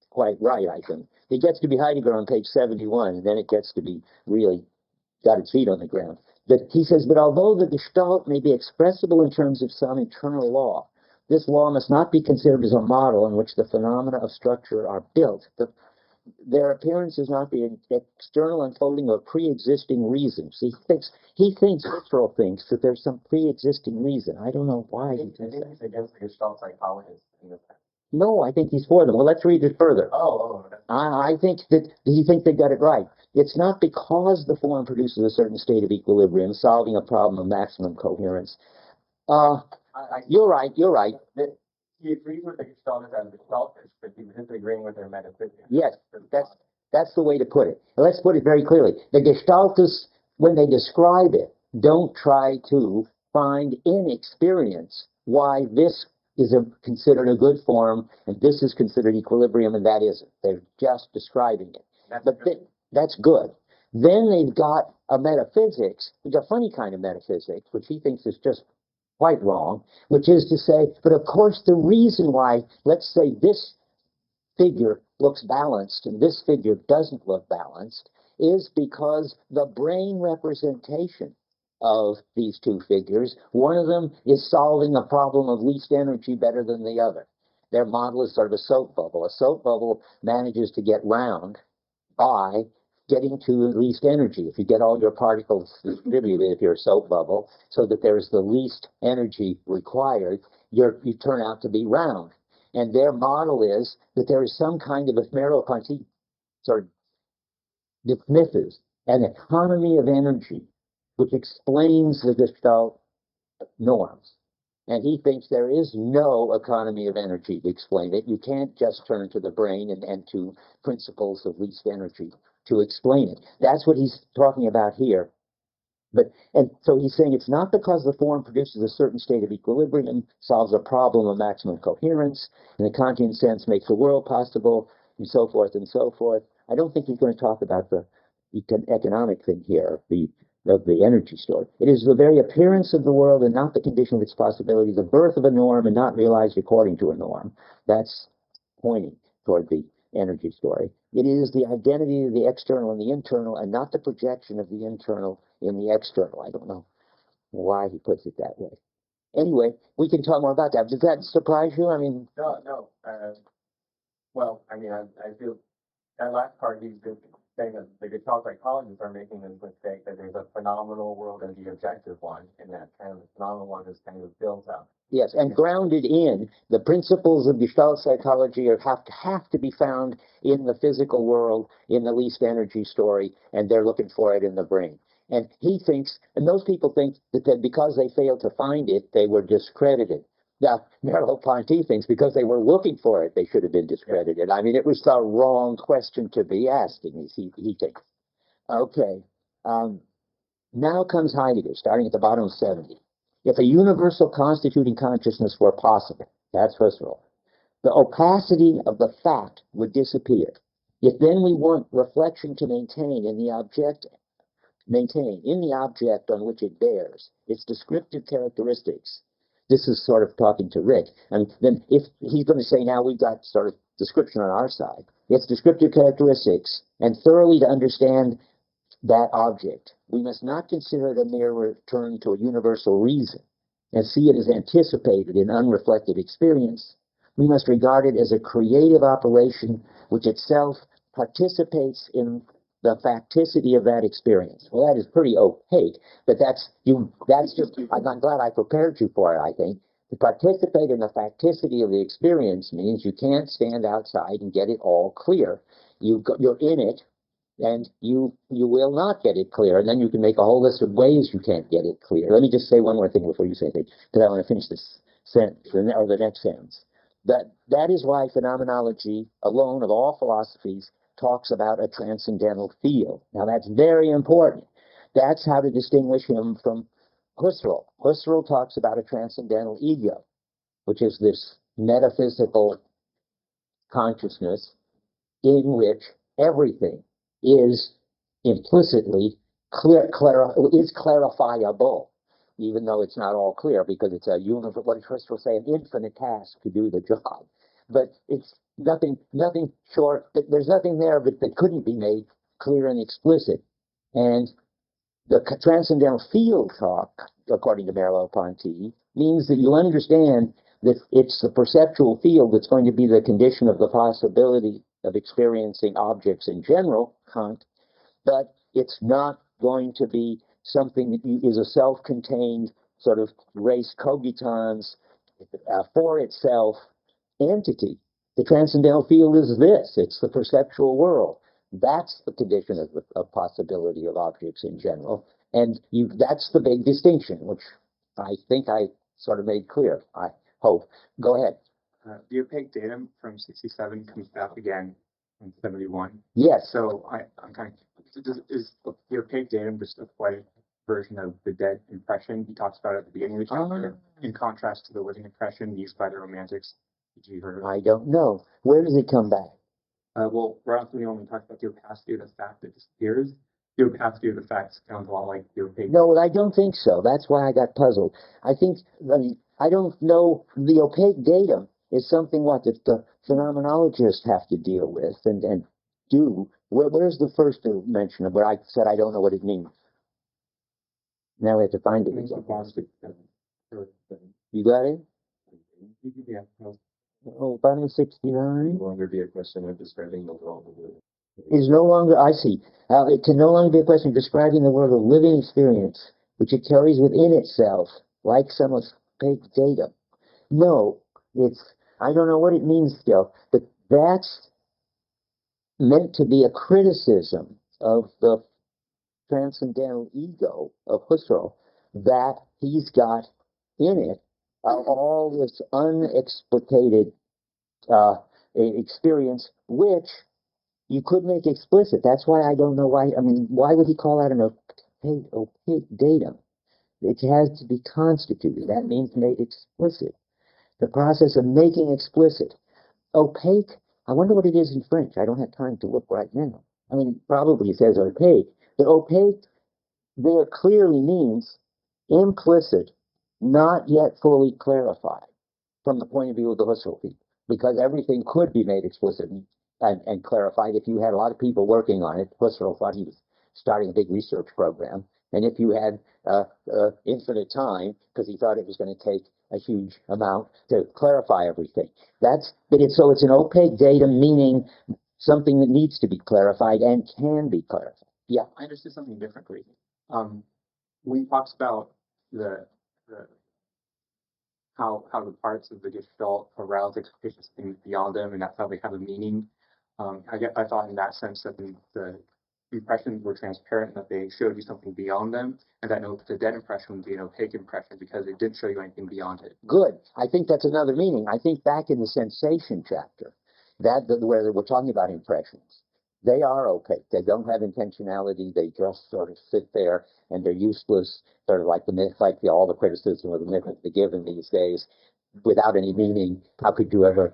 quite right, I think. It gets to be Heidegger on page 71, and then it gets to be really got its feet on the ground. But he says, but although the Gestalt may be expressible in terms of some internal law, this law must not be considered as a model in which the phenomena of structure are built. Their appearance is not the external unfolding of pre-existing reasons. Husserl thinks that there's some pre-existing reason. I don't know why he thinks that. Against the Gestalt psychologists. No, I think he's for them. Well, let's read it further. I think that he thinks they got it right. It's not because the form produces a certain state of equilibrium, solving a problem of maximum coherence. You're right. He agrees with the Gestaltists as Gestaltists, but he was disagreeing with their metaphysics. Yes, that's the way to put it. Let's put it very clearly. The Gestaltists, when they describe it, don't try to find in experience why this is considered a good form, and this is considered equilibrium, and that isn't. They're just describing it. That's good. Then they've got a metaphysics, which is a funny kind of metaphysics, which he thinks is just quite wrong, which is to say, but of course the reason why, let's say this figure looks balanced and this figure doesn't look balanced is because the brain representation of these two figures, one of them is solving a problem of least energy better than the other. Their model is sort of a soap bubble. A soap bubble manages to get round by getting to the least energy. If you get all your particles distributed, if you're a soap bubble, so that there's the least energy required, you turn out to be round. And their model is that there is some kind of, if Merleau-Ponty sort of dismisses an economy of energy, which explains the Gestalt norms. And he thinks there is no economy of energy to explain it. You can't just turn to the brain and to principles of least energy to explain it. That's what he's talking about here. And so he's saying it's not because the form produces a certain state of equilibrium, solves a problem of maximum coherence, in the Kantian sense makes the world possible, and so forth and so forth. I don't think he's going to talk about the economic thing here, of the energy story. It is the very appearance of the world and not the condition of its possibility, the birth of a norm and not realized according to a norm. That's pointing toward the energy story. It is the identity of the external and the internal and not the projection of the internal in the external. I don't know why he puts it that way. Anyway, we can talk more about that. Does that surprise you? I mean, No. Well, I mean, I feel that last part, saying that the guitar psychologists are making this mistake that there's a phenomenal world and the objective one, and that kind of the phenomenal one is kind of built up. Yes, and grounded in the principles of Gestalt psychology have to be found in the physical world, in the least energy story, and they're looking for it in the brain. And he thinks, and those people think that because they failed to find it, they were discredited. Now, Merleau-Ponty thinks because they were looking for it, they should have been discredited. I mean, it was the wrong question to be asking, he thinks. Okay. Now comes Heidegger, starting at the bottom of 70. If a universal constituting consciousness were possible, that's Husserl, the opacity of the fact would disappear. If then we want reflection to maintain in the object on which it bears its descriptive characteristics. This is sort of talking to Rick. And then if he's going to say now we've got sort of description on our side, its descriptive characteristics, and thoroughly to understand that object, we must not consider it a mere return to a universal reason and see it as anticipated in unreflected experience. We must regard it as a creative operation which itself participates in the facticity of that experience. Well, that is pretty opaque, but that's just, I'm glad I prepared you for it, I think. To participate in the facticity of the experience means you can't stand outside and get it all clear. You're in it, and you will not get it clear. And then you can make a whole list of ways you can't get it clear. Let me just say one more thing before you say anything, because I want to finish this sentence, or the next sentence. That is why phenomenology alone of all philosophies talks about a transcendental field. Now that's very important. That's how to distinguish him from Husserl. Husserl talks about a transcendental ego, which is this metaphysical consciousness in which everything is implicitly is clarifiable, even though it's not all clear, because it's what does Husserl say, an infinite task to do the job. But it's nothing short, there's nothing there that couldn't be made clear and explicit. And the transcendental field talk, according to Merleau-Ponty, means that you understand that it's the perceptual field that's going to be the condition of the possibility of experiencing objects in general, Kant, but it's not going to be something that is a self-contained sort of res cogitans for itself entity. The transcendental field is this. It's the perceptual world. That's the condition of possibility of objects in general. And that's the big distinction, which I think I sort of made clear, I hope. Go ahead. The opaque datum from 67 comes back again in 71. Yes. So I'm kind of, is the opaque datum just a poetic version of the dead impression he talks about at the beginning of the chapter, in contrast to the living impression used by the Romantics? Did you hear of it? I don't know. Where does it come back? Well, right after we only talked about the opacity of the fact that disappears, the opacity of the fact sounds a lot like the opaque. No, well, I don't think so. That's why I got puzzled. I mean, I don't know. The opaque datum is something that the phenomenologists have to deal with and do. Where's the first mention of where I said I don't know what it means? Now we have to find it. You got it? Yeah. Oh, bottom 69. No longer be a question of describing the world. Is no longer, I see. It can no longer be a question of describing the world of living experience, which it carries within itself, like some opaque datum. No, I don't know what it means still, but that's meant to be a criticism of the transcendental ego of Husserl, that he's got in it all this unexplicated experience, which you could make explicit. That's why I don't know why. I mean, why would he call that an opaque datum? It has to be constituted. That means made explicit. The process of making explicit. Opaque, I wonder what it is in French. I don't have time to look right now. I mean, probably it says opaque. But opaque there clearly means implicit, not yet fully clarified from the point of view of the Husserl people, because everything could be made explicit and clarified if you had a lot of people working on it. Husserl thought he was starting a big research program, and if you had infinite time, because he thought it was going to take a huge amount to clarify everything. So it's an opaque datum, meaning something that needs to be clarified and can be clarified. Yeah. I understood something differently. We talked about the how the parts of the Gestalt arouse expectations of things beyond them, and that's how they have a meaning. I thought in that sense that the impressions were transparent, that they showed you something beyond them, and that the dead impression would be an opaque impression because it didn't show you anything beyond it. Good. I think that's another meaning. I think back in the sensation chapter, where we're talking about impressions, they are opaque. They don't have intentionality. They just sort of sit there and they're useless, sort of like the myth, like all the criticism of the myth of the given these days, without any meaning. How could you ever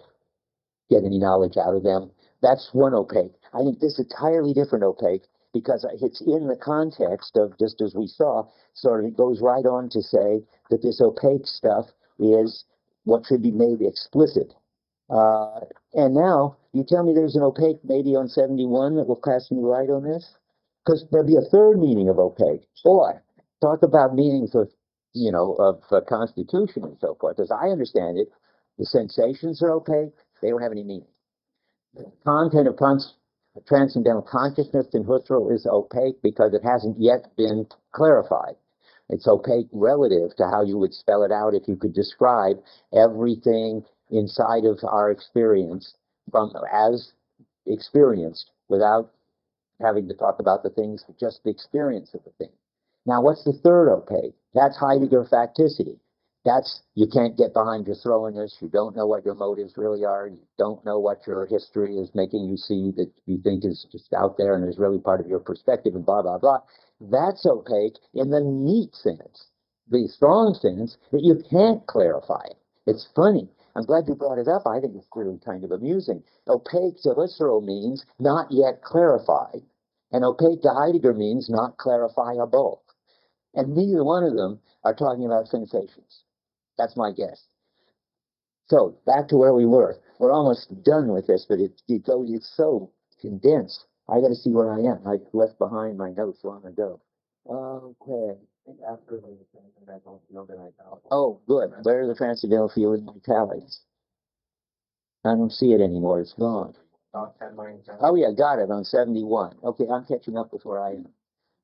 get any knowledge out of them? That's one opaque. I think this is entirely different opaque because it's in the context of, just as we saw, sort of it goes right on to say that this opaque stuff is what should be made explicit. And now you tell me there's an opaque maybe on 71 that will cast me right on this? Because there'll be a third meaning of opaque. Boy, talk about meanings of, constitution and so forth. As I understand it, the sensations are opaque. They don't have any meaning. The content of transcendental consciousness in Husserl is opaque because it hasn't yet been clarified. It's opaque relative to how you would spell it out if you could describe everything inside of our experience as experienced without having to talk about the things, just the experience of the thing. Now, what's the third opaque? That's Heidegger facticity. That's, you can't get behind your throwness. You don't know what your motives really are. You don't know what your history is making you see that you think is just out there and is really part of your perspective and blah, blah, blah. That's opaque in the neat sense, the strong sense that you can't clarify it. It's funny. I'm glad you brought it up. I think it's really kind of amusing. Opaque to Husserl means not yet clarified, and opaque to Heidegger means not clarifiable. And neither one of them are talking about sensations. That's my guess. So back to where we were. We're almost done with this, but it's so condensed. I got to see where I am. I left behind my notes long ago. Okay. After the transcendental field and italics. Oh, good. Where are the transcendental field in italics? I don't see it anymore. It's gone. About 10 lines down. Oh, yeah, got it on 71. Okay, I'm catching up with where I am.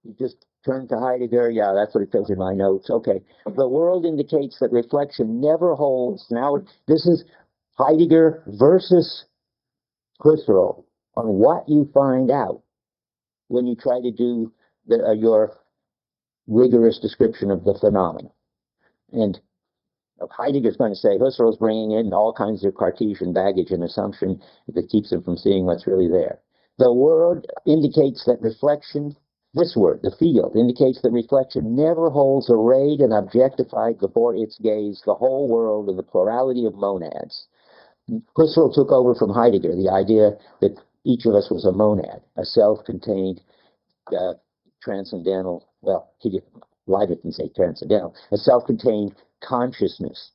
You just turn to Heidegger. Yeah, that's what it says in my notes. Okay. The world indicates that reflection never holds. Now, this is Heidegger versus Husserl on what you find out when you try to do your rigorous description of the phenomena. And Heidegger's going to say Husserl's bringing in all kinds of Cartesian baggage and assumption that keeps him from seeing what's really there. The world indicates that reflection, this word, the field, indicates that reflection never holds arrayed and objectified before its gaze the whole world of the plurality of monads. Husserl took over from Heidegger the idea that each of us was a monad, a self-contained, transcendental, well, Leibniz didn't say transcendental, a self-contained consciousness,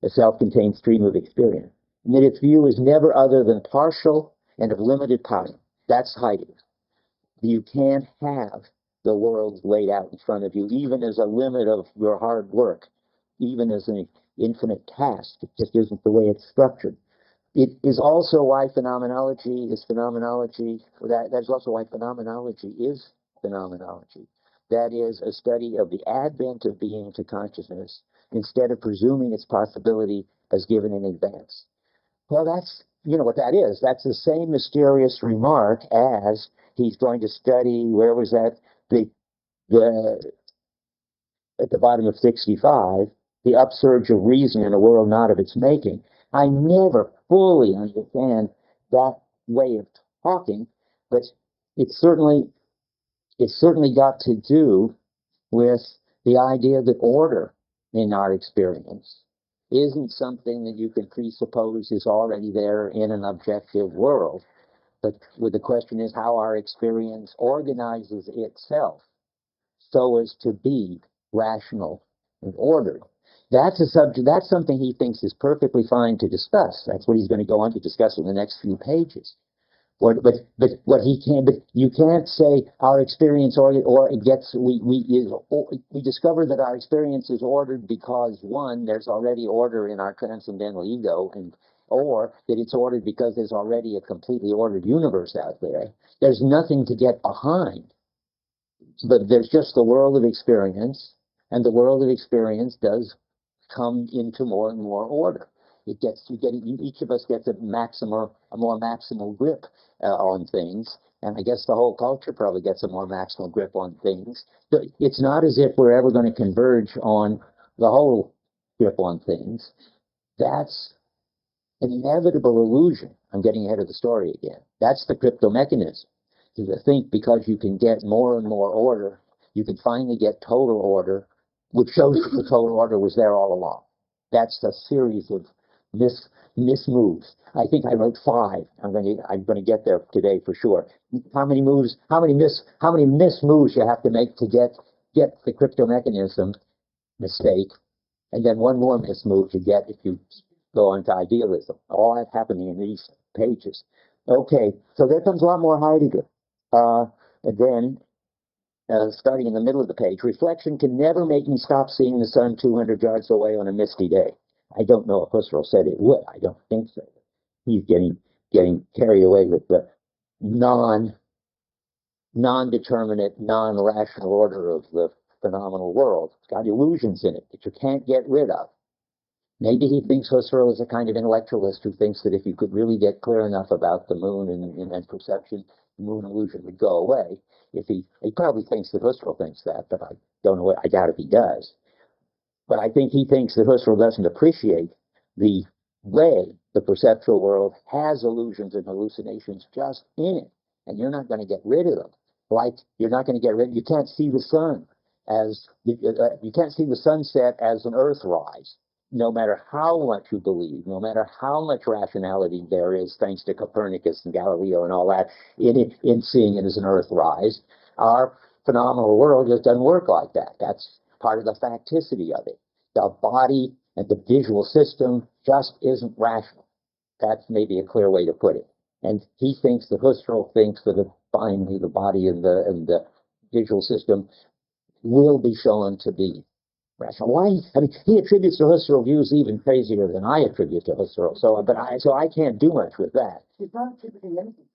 a self-contained stream of experience, and that its view is never other than partial and of limited power. That's Heidegger. You can't have the world laid out in front of you, even as a limit of your hard work, even as an infinite task. It just isn't the way it's structured. It is also why phenomenology is phenomenology. That's also why phenomenology is phenomenology. That is a study of the advent of being to consciousness instead of presuming its possibility as given in advance. Well, that's, what that is. That's the same mysterious remark as he's going to study, where was that? At the bottom of 65, the upsurge of reason in a world not of its making. I never fully understand that way of talking, but it's certainly got to do with the idea that order in our experience isn't something that you can presuppose is already there in an objective world. But the question is how our experience organizes itself so as to be rational and ordered. That's a subject. That's something he thinks is perfectly fine to discuss. That's what he's going to go on to discuss in the next few pages. But what he can, but you can't say our experience or it gets we discover that our experience is ordered because one, there's already order in our transcendental ego, or that it's ordered because there's already a completely ordered universe out there. There's nothing to get behind. But there's just the world of experience, and the world of experience does come into more and more order. Each of us gets a more maximal grip on things, and I guess the whole culture probably gets a more maximal grip on things. It's not as if we're ever going to converge on the whole grip on things. That's an inevitable illusion. I'm getting ahead of the story again. That's the crypto mechanism. To think because you can get more and more order, you can finally get total order, which shows that the total order was there all along. That's a series of mismoves. I think I wrote 5. I'm going to get there today for sure. How many mismoves you have to make to get the crypto mechanism mistake, and then one more mismove you get if you go into idealism. All that happening in these pages. Okay, so there comes a lot more Heidegger. And then, starting in the middle of the page, reflection can never make me stop seeing the sun 200 yards away on a misty day. I don't know if Husserl said it would. I don't think so. He's getting carried away with the non-determinate, non-rational order of the phenomenal world. It's got illusions in it that you can't get rid of. Maybe he thinks Husserl is a kind of intellectualist who thinks that if you could really get clear enough about the moon and perception, the moon illusion would go away. He probably thinks that Husserl thinks that, but I don't know. I doubt if he does. But I think he thinks that Husserl doesn't appreciate the way the perceptual world has illusions and hallucinations just in it, and you're not going to get rid of them. Like you're not going to get rid. You can't see the sun you can't see the sunset as an Earthrise. No matter how much you believe, no matter how much rationality there is, thanks to Copernicus and Galileo and all that, in seeing it as an Earthrise, our phenomenal world just doesn't work like that. That's part of the facticity of it. The body and the visual system just isn't rational. That's maybe a clear way to put it. And he thinks that Husserl thinks that finally the body and the visual system will be shown to be rational. Why? I mean, he attributes to Husserl views even crazier than I attribute to Husserl. So I can't do much with that. He's not attributing anything.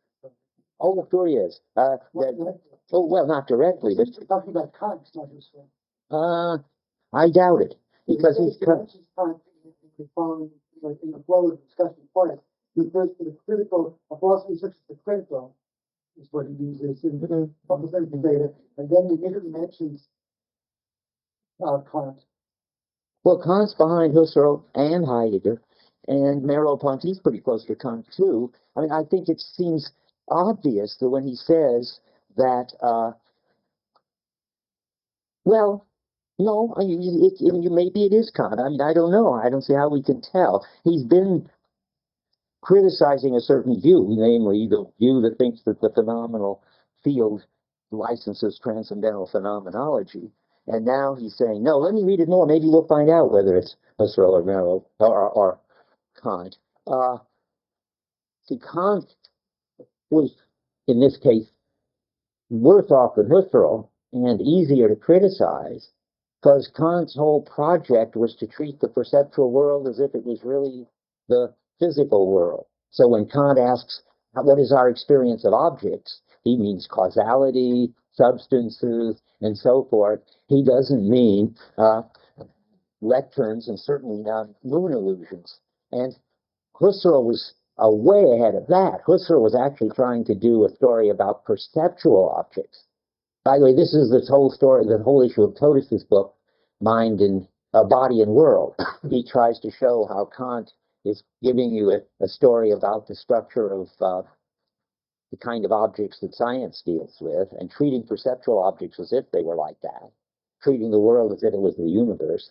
Oh, sure he is. Well, not directly, but He's talking about Kant, not Husserl. I doubt it because he's Kant in the following, in the flow of the discussion part, he refers to the critical, a philosophy such as the critical, is what he uses in the data, and then he immediately mentions Kant. Well, Kant's behind Husserl and Heidegger, and Merleau-Ponty's pretty close to Kant too. I mean, I think it seems obvious that when he says that, well, no, maybe it is Kant. I mean, I don't know. I don't see how we can tell. He's been criticizing a certain view, namely the view that thinks that the phenomenal field licenses transcendental phenomenology. And now he's saying, no, let me read it more. Maybe we'll find out whether it's Husserl or Merleau or Kant. See, Kant was, in this case, worse off than Husserl and easier to criticize because Kant's whole project was to treat the perceptual world as if it was really the physical world. So when Kant asks, what is our experience of objects? He means causality, substances, and so forth. He doesn't mean lecterns and certainly not moon illusions. And Husserl was way ahead of that. Husserl was actually trying to do a story about perceptual objects. By the way, this is the whole story, the whole issue of Todis's book, Mind and Body and World. He tries to show how Kant is giving you a story about the structure of the kind of objects that science deals with, and treating perceptual objects as if they were like that, treating the world as if it was the universe,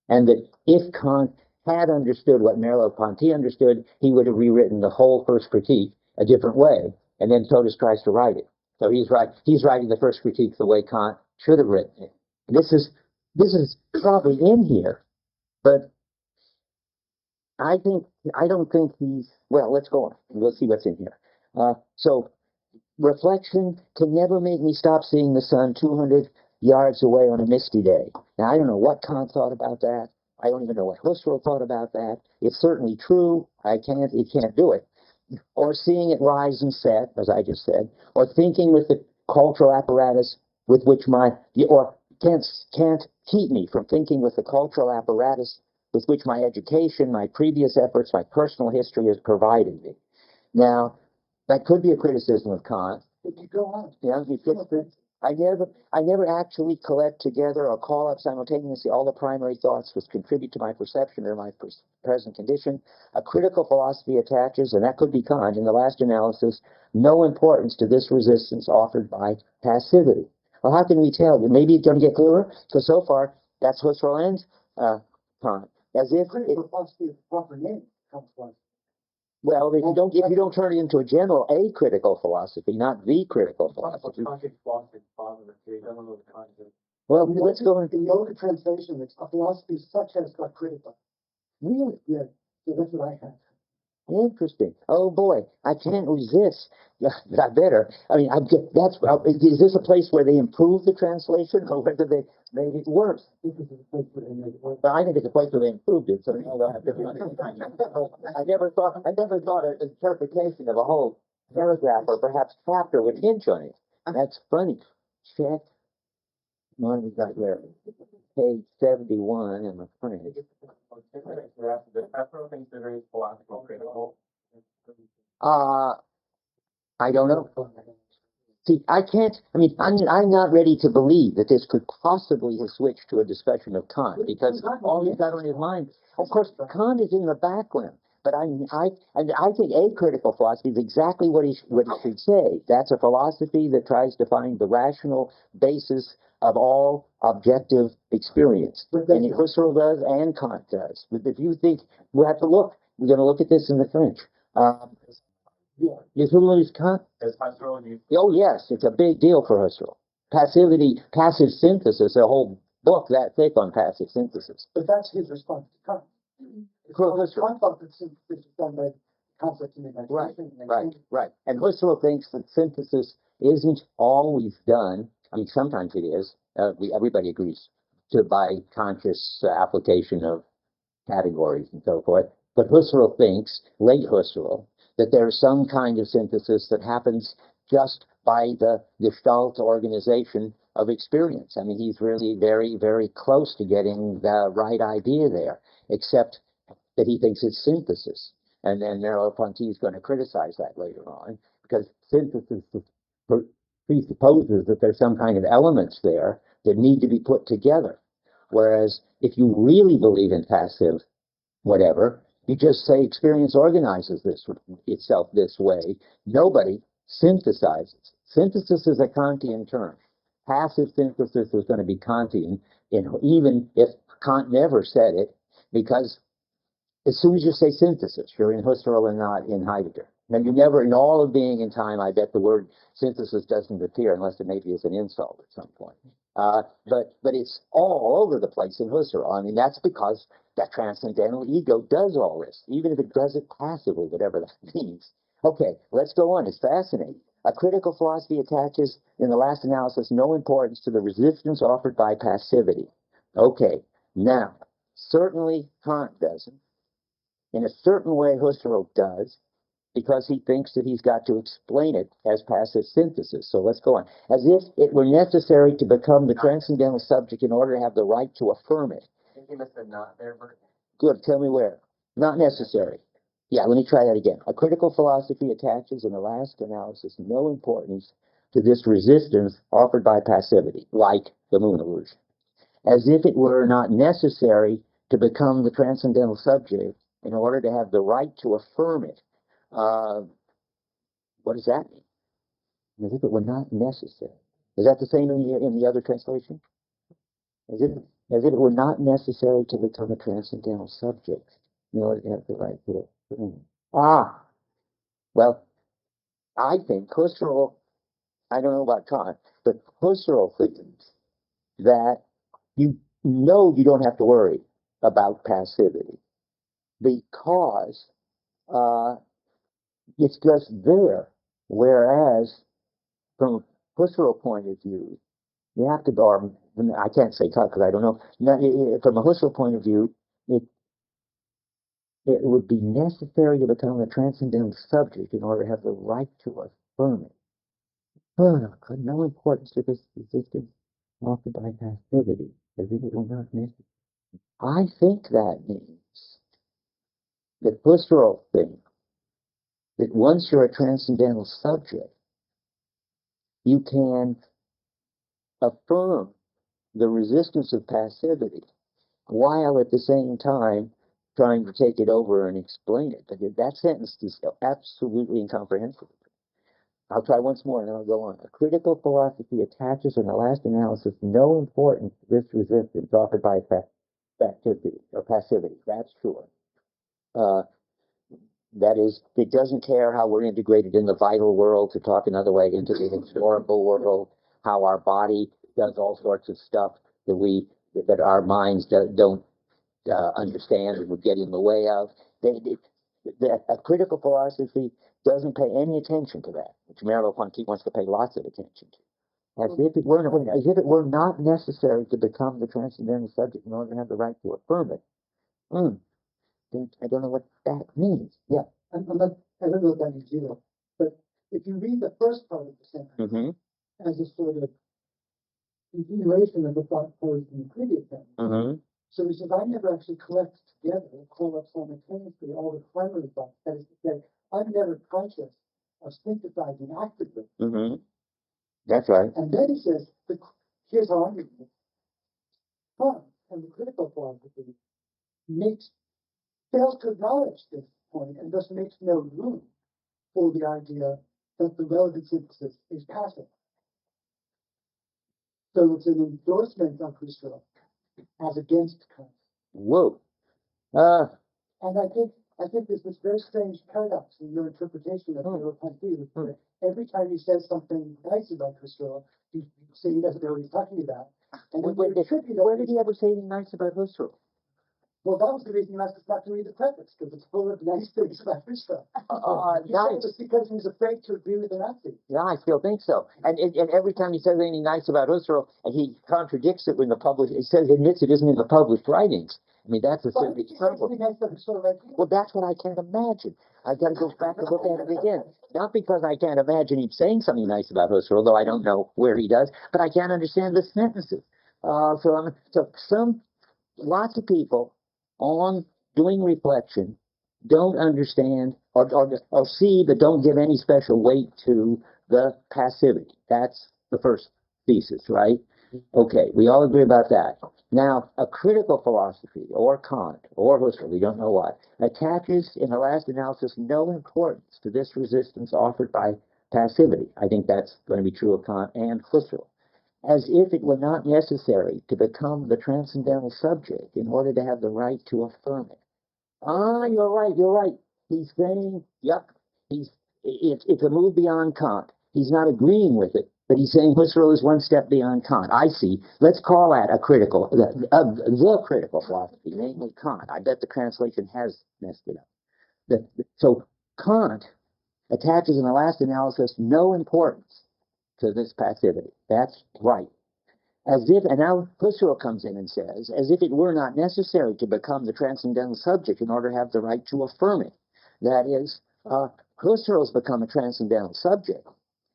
and that if Kant had understood what Merleau-Ponty understood, he would have rewritten the whole first critique a different way, and then Todis tries to write it. So he's writing the first critique the way Kant should have written it. This is probably in here, but I don't think he's, well, let's go on. We'll see what's in here. So reflection can never make me stop seeing the sun 200 yards away on a misty day. Now, I don't know what Kant thought about that. I don't even know what Husserl thought about that. It's certainly true. It can't do it. Or seeing it rise and set, as I just said, or thinking with the cultural apparatus with which or can't keep me from thinking with the cultural apparatus with which my education, my previous efforts, my personal history has provided me. Now, that could be a criticism of Kant. If you go on. Yeah, he fits the, I never actually collect together or call up simultaneously all the primary thoughts which contribute to my perception or my present condition. A critical philosophy attaches, and that could be Kant, in the last analysis, no importance to this resistance offered by passivity. Well, how can we tell? Maybe it's going to get clearer. So, so far, that's Husserl and Kant. As if Critical philosophy is the proper name. well, if you don't turn it into a general acritical philosophy, not the critical philosophy. Well, let's go in the older translation. It's a philosophy such as got critical. Really? Yeah. So that's what I have. Interesting. Oh boy, I can't resist. Yeah, I better. I mean, is this a place where they improved the translation, or whether they made it worse? This is the place where they made it work. But I think it's a place where they improved it. So now they'll have different. I never thought an interpretation of a whole paragraph or perhaps chapter would hinge on it. That's funny. Check. What we got there? Page 71 in the print. I don't know. See, I can't. I mean, I'm not ready to believe that this could possibly have switched to a discussion of Kant, because all he's got on his mind, of course, Kant is in the background. But I think acritical philosophy is exactly what he should say. That's a philosophy that tries to find the rational basis of all objective experience. And Husserl does, and Kant does. But if you think, we'll have to look. We're going to look at this in the French. You familiar with Kant? Oh yes, it's a big deal for Husserl. Passive synthesis, a whole book that thick on passive synthesis. But that's his response to Kant. Kant thought that synthesis is done by concepts in imagination. Right. And Husserl thinks that synthesis isn't always done. I mean, sometimes it is. Everybody agrees by conscious application of categories and so forth. But Husserl thinks, late Husserl, that there's some kind of synthesis that happens just by the Gestalt organization of experience. I mean, he's really very, very close to getting the right idea there, except that he thinks it's synthesis. And then Merleau-Ponty is going to criticize that later on, because synthesis presupposes that there's some kind of elements there that need to be put together. Whereas if you really believe in passive whatever, you just say experience organizes itself this way. Nobody synthesizes. Synthesis is a Kantian term. Passive synthesis is going to be Kantian, even if Kant never said it, because as soon as you say synthesis, you're in Husserl and not in Heidegger. And you never, in all of being in time, I bet the word synthesis doesn't appear unless it maybe is an insult at some point. But it's all over the place in Husserl. I mean, that's because that transcendental ego does all this, even if it does it passively, whatever that means. Okay, let's go on. It's fascinating. A critical philosophy attaches, in the last analysis, no importance to the resistance offered by passivity. Okay, now, certainly Kant doesn't. In a certain way, Husserl does, because he thinks that he's got to explain it as passive synthesis. So let's go on. As if it were necessary to become the transcendental subject in order to have the right to affirm it. Good, tell me where. Not necessary. Yeah, let me try that again. A critical philosophy attaches, in the last analysis, no importance to this resistance offered by passivity, like the moon illusion. As if it were not necessary to become the transcendental subject in order to have the right to affirm it. What does that mean? As if it were not necessary. Is that the same in the other translation? As if it were not necessary to become a transcendental subject in order to have the right to affirm it. Well, I think Husserl, I don't know about Kant, but Husserl thinks that you don't have to worry about passivity, because it's just there. Whereas, from Husserl point of view, you have to, or I can't say Kant because I don't know. From a Husserl point of view, it would be necessary to become a transcendental subject in order to have the right to affirm it. Oh, no importance to this resistance offered by passivity, as if it were not necessary. I think that means that Husserl thinks that once you're a transcendental subject, you can affirm the resistance of passivity while at the same time trying to take it over and explain it. But that sentence is absolutely incomprehensible. I'll try once more and then I'll go on. A critical philosophy attaches in the last analysis no importance to this resistance offered by passivity or passivity. That's sure. That is, it doesn't care how we're integrated in the vital world, to talk another way, into the historical world, how our body does all sorts of stuff that our minds don't understand and would get in the way of. A critical philosophy doesn't pay any attention to that, which Merleau-Ponty wants to pay lots of attention to. As if it were not necessary to become the transcendental subject in order to have the right to affirm it. I don't know what that means. Yeah. I don't know what that means either. But if you read the first part of the sentence as a sort of continuation of the thought posed in the previous sentence. So he says, I never actually collect together or call up simultaneously all the primary thoughts. That is to say, I'm never conscious of synthesizing actively. That's right. And then he says, here's how I'm reading it. Kant and the critical philosophy fails to acknowledge this point and thus makes no room for the idea that the relevant synthesis is passive. So it's an endorsement of Husserl as against Kant. Whoa. And I think there's this very strange paradox in your interpretation of Merleau-Ponty. Every time he says something nice about Husserl, you say he doesn't know what he's talking about. And where did he ever say anything nice about Husserl? Well, that was the reason you asked us not to read the preface, because it's full of nice things about Husserl. It's because he was afraid to agree with the Nazis. Yeah, I still think so. And every time he says anything nice about Husserl, and he contradicts it when he admits it isn't in the published writings. I mean, that's a serious problem. Well, that's what I can't imagine. I've got to go back and look at it again. Not because I can't imagine him saying something nice about Husserl, though I don't know where he does, but I can't understand the sentences. Lots of people on doing reflection don't understand or see but don't give any special weight to the passivity. That's the first thesis, right? Okay, we all agree about that. Now, a critical philosophy, or Kant, or Husserl, we don't know what, attaches in the last analysis no importance to this resistance offered by passivity. I think that's going to be true of Kant and Husserl. As if it were not necessary to become the transcendental subject in order to have the right to affirm it. You're right. He's saying, yep, it's a move beyond Kant. He's not agreeing with it, but he's saying Husserl is one step beyond Kant. I see. Let's call that the critical philosophy, namely Kant. I bet the translation has messed it up. So Kant attaches in the last analysis no importance to this passivity. That's right. And now Husserl comes in and says, as if it were not necessary to become the transcendental subject in order to have the right to affirm it. That is, Husserl's become a transcendental subject,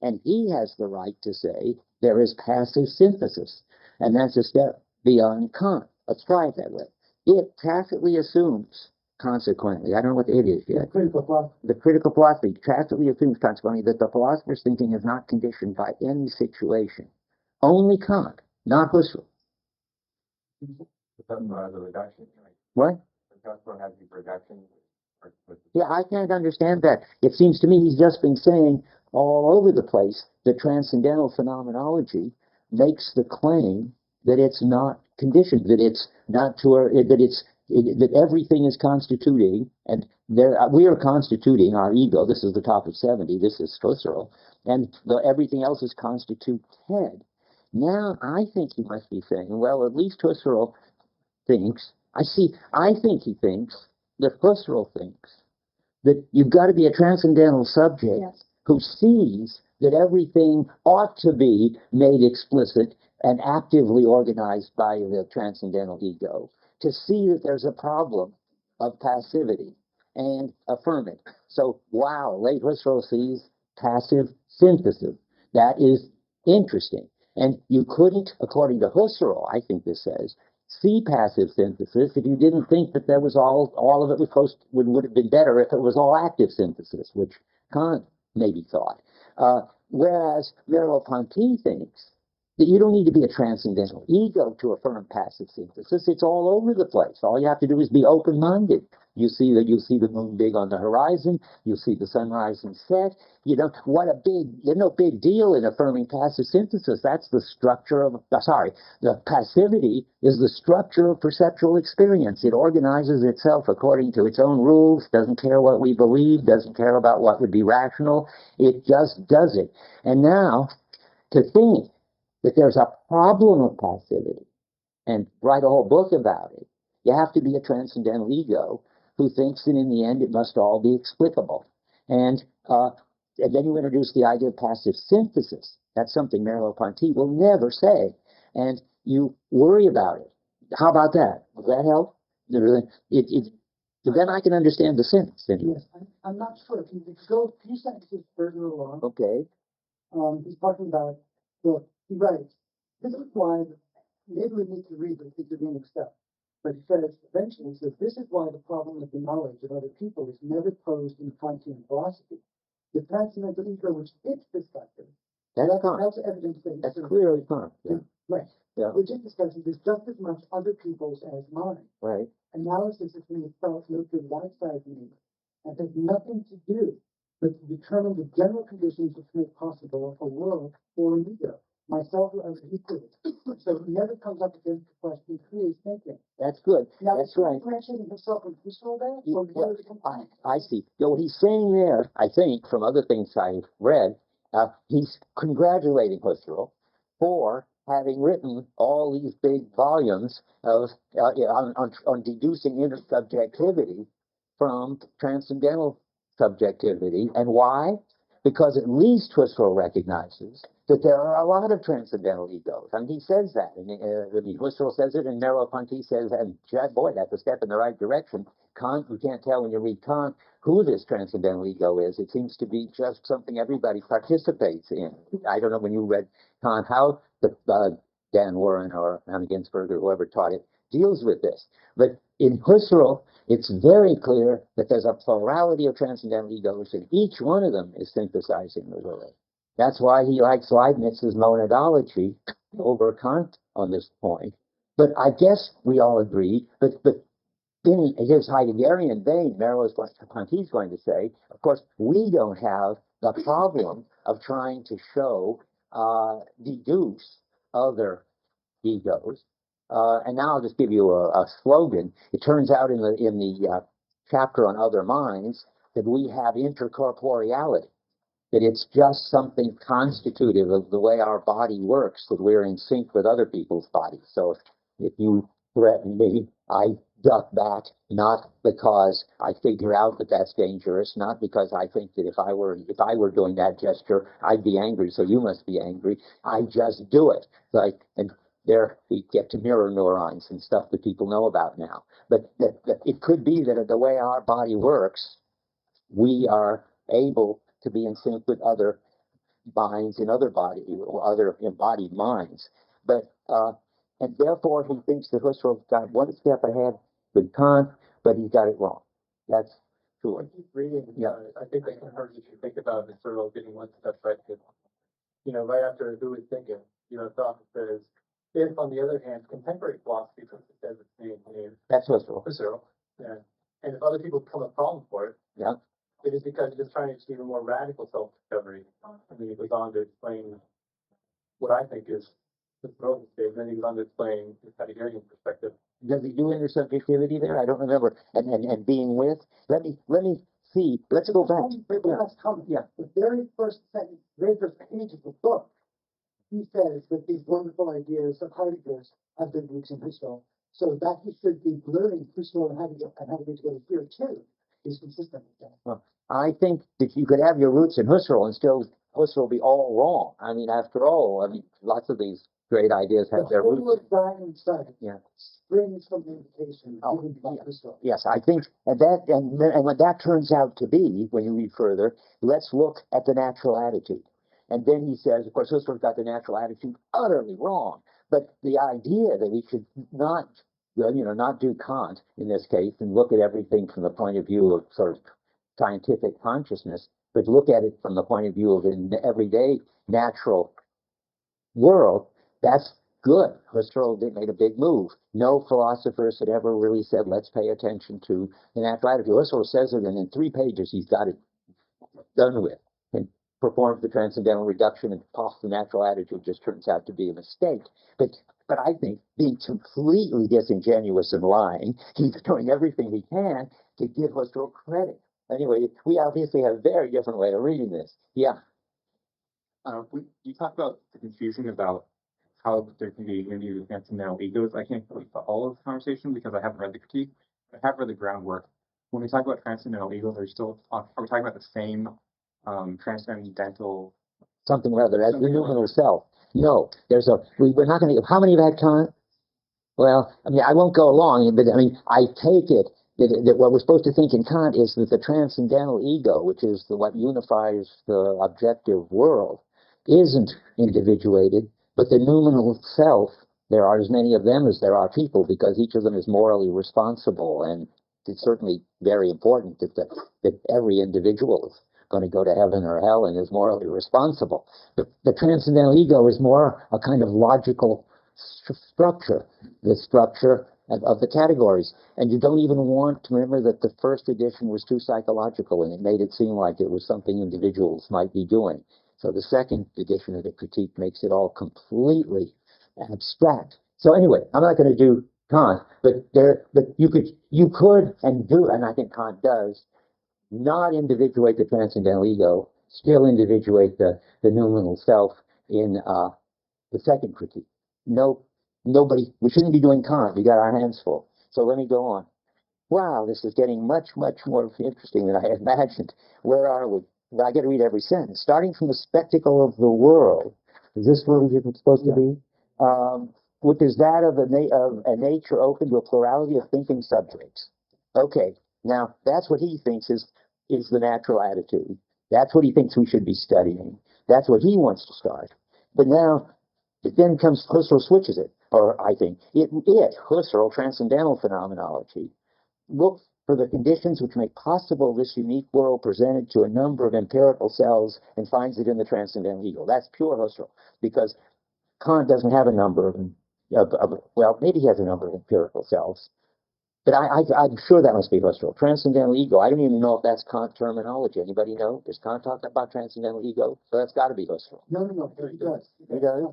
and he has the right to say there is passive synthesis, and that's a step beyond Kant. Let's try it that way. It tacitly assumes, consequently, I don't know what it is yet. The critical philosophy tacitly assumes, consequently, that the philosopher's thinking is not conditioned by any situation. Only Kant, not Husserl. The reduction, right? What? Husserl has these reductions. Yeah, I can't understand that. It seems to me he's just been saying all over the place that transcendental phenomenology makes the claim that it's not conditioned, that it's not that everything is constituting, and we are constituting our ego. This is the top of 70. This is Husserl, and everything else is constituted. Now, I think he must be saying, well, at least Husserl thinks. I think he thinks that Husserl thinks that you've got to be a transcendental subject who sees that everything ought to be made explicit and actively organized by the transcendental ego, to see that there's a problem of passivity. and affirm it. So, wow, late Husserl sees passive synthesis. That is interesting. And you couldn't, according to Husserl, I think this says, see passive synthesis if you didn't think that there was all of it was would have been better if it was all active synthesis, which Kant maybe thought. Whereas Merleau-Ponty thinks that you don't need to be a transcendental ego to affirm passive synthesis. It's all over the place. All you have to do is be open-minded. You see the moon big on the horizon. You see the sunrise and set. You know, there's no big deal in affirming passive synthesis. That's the structure of, the passivity is the structure of perceptual experience. It organizes itself according to its own rules, doesn't care what we believe, doesn't care about what would be rational. It just does it. And now, to think that there's a problem of passivity and write a whole book about it, you have to be a transcendental ego who thinks that in the end it must all be explicable. And then you introduce the idea of passive synthesis. That's something Merleau-Ponty will never say. And you worry about it. How about that? Does that help? Then I can understand the sentence. Yes, I'm not sure. If you go a few sentences further along, Okay. he's talking about, well, he writes, this is why, maybe we need to read the intervening stuff. But he says, eventually, he says, this is why the problem of the knowledge of other people is never posed in Kantian philosophy. The transcendental ego which fits this factor, that's evidence that That's clearly Kant. Yeah. Right. Yeah. Which is discussing is just as much other people's as mine. Right. Analysis is being felt located outside me and has nothing to do but to determine the general conditions which make possible a world for an ego, myself or other equally. So it never comes up against the question, who is thinking? That's good. Now, That's right. differentiating himself from Husserl there, Yeah, or where to combine? I see. So what he's saying there, I think, from other things I've read, he's congratulating Husserl for having written all these big volumes of on deducing intersubjectivity from transcendental subjectivity. And why? Because at least Husserl recognizes that there are a lot of transcendental egos. I mean, he says that. And Husserl says it, and Merleau-Ponty says, and boy, that's a step in the right direction. Kant, you can't tell when you read Kant who this transcendental ego is. It seems to be just something everybody participates in. I don't know when you read Kant how Dan Warren or Anna Ginsberg or whoever taught it deals with this. But in Husserl, it's very clear that there's a plurality of transcendental egos, and each one of them is synthesizing the world. That's why he likes Leibniz's monadology over Kant on this point. But I guess we all agree, but in his Heideggerian vein, Merleau-Ponty's going to say, of course, we don't have the problem of trying to show, deduce other egos. And now I'll just give you a slogan. It turns out in the chapter on other minds that we have intercorporeality, that it's just something constitutive of the way our body works, that we're in sync with other people's bodies. So if you threaten me, I duck back, not because I figure out that that's dangerous, not because I think that if I were doing that gesture, I'd be angry, so you must be angry. I just do it. And there we get to mirror neurons and stuff that people know about now. But it could be that the way our body works, we are able to be in sync with other minds in other embodied minds. But and therefore he thinks that Husserl got one step ahead with Kant, but he got it wrong. That's true. I keep reading. I think that encourages you to think about it sort of getting one step right. Right after who is thinking, thought says, if on the other hand, contemporary philosophy says it's being that's Husserl. Yeah. And if other people become a problem for it, yeah, it is because it's trying to achieve a more radical self-discovery. I mean, he goes on to explain what I think is the growth stage, and then he goes on to explain the Heideggerian perspective. Does he do intersubjectivity there? I don't remember. And being with. Let me see. Let's go back. Yeah. The very first sentence, very first page of the book, he says that these wonderful ideas of Heidegger's have their roots in Husserl. So that he should be blurring Husserl and Heidegger together here too is consistent with that. Well, I think that you could have your roots in Husserl and still Husserl be all wrong. I mean, after all, lots of these great ideas have their roots. Formula dying inside. Yeah. Springs from the indication Oh, given by the story. Yes, I think, and what that turns out to be, when you read further, let's look at the natural attitude. And then he says, of course, Husserl got the natural attitude utterly wrong. But the idea that we should not, not do Kant in this case and look at everything from the point of view of sort of scientific consciousness, but look at it from the point of view of an everyday natural world, that's good. Husserl made a big move. No philosophers had ever really said, let's pay attention to the natural attitude. Husserl says it, and in 3 pages he's got it done with. And performs the transcendental reduction, and the natural attitude just turns out to be a mistake. But I think being completely disingenuous and lying, he's doing everything he can to give Husserl credit. Anyway, we obviously have a very different way of reading this. Yeah. You talked about the confusion about how there can be unity with transcendental egos. I can't really follow all of the conversation because I haven't read the critique. I have read the groundwork. When we talk about transcendental egos, are we talking about the same transcendental Something rather as the numinal self? No, we're not going to. How many have had Kant? Well, I mean, I won't go along, but I mean, I take it that what we're supposed to think in Kant is that the transcendental ego, which is what unifies the objective world, isn't individuated, but the numinal self, there are as many of them as there are people, because each of them is morally responsible, and it's certainly very important that every individual is going to go to heaven or hell and is morally responsible. The transcendental ego is more a kind of logical structure, the structure of the categories. And you don't even want to remember that the first edition was too psychological, and it made it seem like it was something individuals might be doing. So the second edition of the critique makes it all completely abstract. So anyway, I'm not going to do Kant, but you could and do, and I think Kant does, not individuate the transcendental ego, still individuate the numinal self in the second critique. We shouldn't be doing Kant. We got our hands full. So let me go on. Wow, this is getting much, much more interesting than I had imagined. Where are we? I got to read every sentence. Starting from the spectacle of the world. Is this where we're supposed to be? Which is that of a nature open to a plurality of thinking subjects. Okay, now that's what he thinks is the natural attitude. That's what he thinks we should be studying. That's what he wants to start. But now, it then comes, Husserl switches it, or I think, Husserl, transcendental phenomenology, look for the conditions which make possible this unique world presented to a number of empirical selves and finds it in the transcendental ego. That's pure Husserl, because Kant doesn't have a number well, maybe he has a number of empirical selves, but I'm sure that must be Husserl. Transcendental ego, I don't even know if that's Kant terminology. Anybody know? Does Kant talk about transcendental ego? So that's got to be Husserl. No, he does. He does?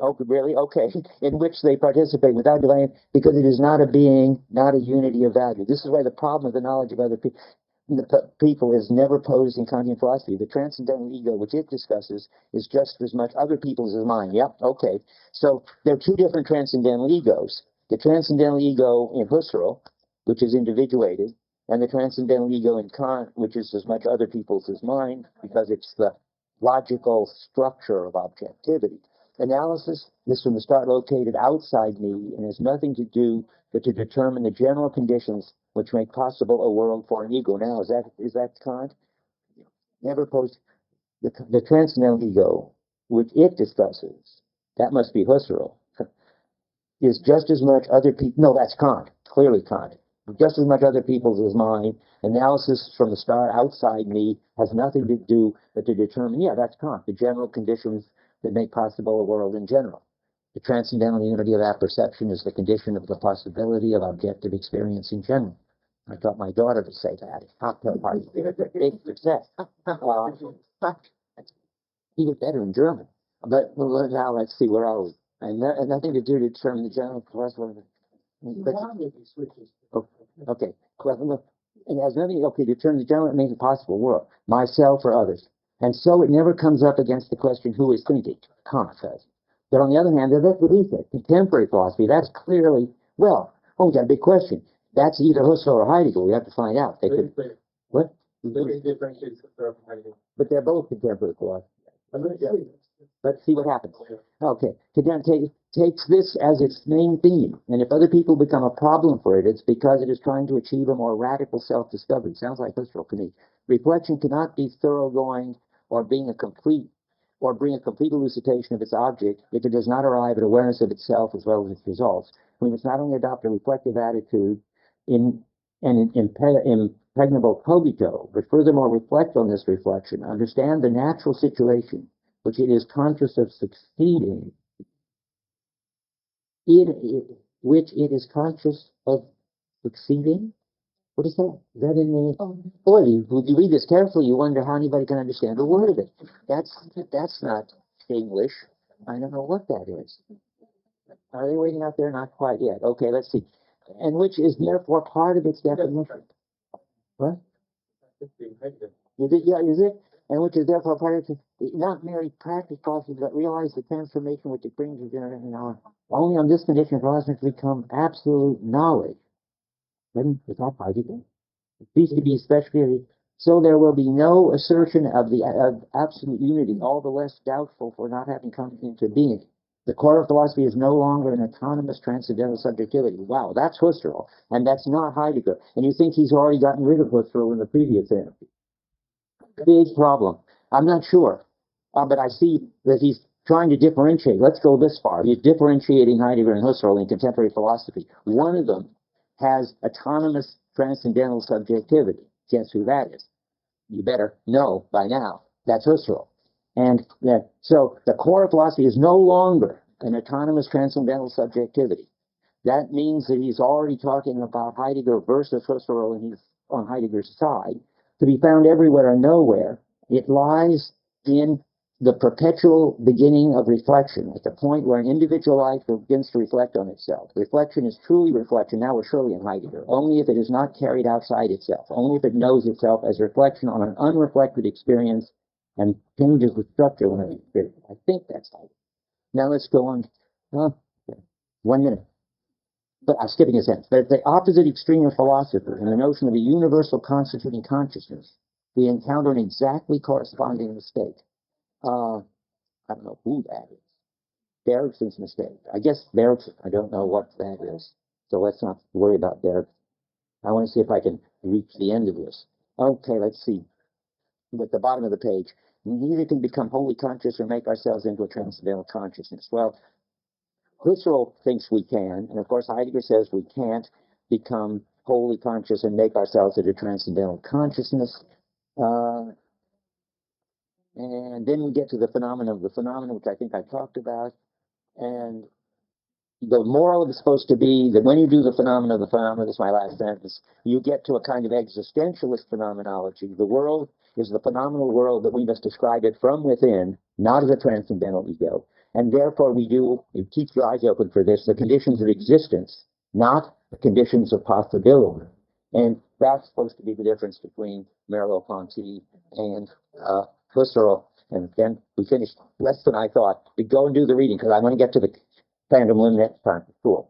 Oh, really? Okay. In which they participate without divine, because it is not a being, not a unity of value. This is why the problem of the knowledge of other people is never posed in Kantian philosophy. The transcendental ego, which it discusses, is just as much other people's as mine. Yep, okay. So there are 2 different transcendental egos. The transcendental ego in Husserl, which is individuated, and the transcendental ego in Kant, which is as much other people's as mine, because it's the logical structure of objectivity. Analysis is from the start located outside me and has nothing to do but to determine the general conditions which make possible a world for an ego. Now, is that Kant? Never posed the transcendental ego, which it discusses, that must be Husserl, is just as much other people. No, that's Kant. Clearly Kant. Just as much other people's as mine. Analysis from the start outside me has nothing to do but to determine, that's Kant, the general conditions that make possible a world in general. The transcendental unity of apperception is the condition of the possibility of objective experience in general. I taught my daughter to say that. Cocktail party. Big success. Even better in German. But now let's see, where are we? And nothing to do to determine the general possibility. Okay. Well, it has nothing, to determine the general, it means a possible world, myself or others. And so it never comes up against the question, who is thinking? Kant says. But on the other hand, that's what he said. Contemporary philosophy, that's clearly, we got a big question. That's either Husserl or Heidegger. We have to find out. They could, what? Differentiates Husserl from Heidegger. But they're both contemporary philosophy. Let's see what happens. Okay, Cadet takes this as its main theme, and if other people become a problem for it, it's because it is trying to achieve a more radical self-discovery. Sounds like Husserl to me. Reflection cannot be thoroughgoing or bring a complete elucidation of its object if it does not arrive at awareness of itself as well as its results. We must not only adopt a reflective attitude in an impregnable cogito, but furthermore reflect on this reflection, understand the natural situation which it is conscious of succeeding, which it is conscious of succeeding. What is that? Is that in the? Oh. Boy, you read this carefully, you wonder how anybody can understand a word of it. That's not English. I don't know what that is. Are they waiting out there? Not quite yet. Okay, let's see. And which is therefore part of its definition. What? Is it? Yeah, is it? And which is therefore part of it, not merely practice possible, but realize the transformation which it brings within our. Only on this condition philosophers become absolute knowledge. Then is that Heidegger? It ceases to be especially. So there will be no assertion of absolute unity, all the less doubtful for not having come into being. The core of philosophy is no longer an autonomous transcendental subjectivity. Wow, that's Husserl, and that's not Heidegger. And you think he's already gotten rid of Husserl in the previous entry. Big problem. I'm not sure, but I see that he's trying to differentiate. Let's go this far. He's differentiating Heidegger and Husserl in contemporary philosophy. One of them has autonomous transcendental subjectivity. Guess who that is? You better know by now. That's Husserl. And so the core of philosophy is no longer an autonomous transcendental subjectivity. That means that he's already talking about Heidegger versus Husserl, and he's on Heidegger's side. To be found everywhere and nowhere, it lies in the perpetual beginning of reflection, at the point where an individual life begins to reflect on itself. Reflection is truly reflection, now we're surely in Heidegger, only if it is not carried outside itself, only if it knows itself as reflection on an unreflected experience and changes the structure when it's experienced. I think that's Heidegger. Now let's go on. 1 minute. But I'm skipping a sentence. But at the opposite extreme of philosophy, in the notion of a universal constituting consciousness, we encounter an exactly corresponding mistake. I don't know who that is. Bergson's mistake. I guess Bergson. I don't know what that is. So let's not worry about Bergson. I want to see if I can reach the end of this. Okay, let's see. At the bottom of the page, we neither can become wholly conscious or make ourselves into a transcendental consciousness. Well, Husserl thinks we can, and of course Heidegger says we can't become wholly conscious and make ourselves into transcendental consciousness. And then we get to the phenomenon, which I think I talked about. And the moral is supposed to be that when you do the phenomenon, this is my last sentence, you get to a kind of existentialist phenomenology. The world is the phenomenal world that we must describe it from within, not as a transcendental ego. And therefore you keep your eyes open for this, the conditions of existence, not the conditions of possibility. And that's supposed to be the difference between Merleau-Ponty and Husserl. And then we finished less than I thought. But go and do the reading, because I want to get to the Phantom Limb next time. Cool.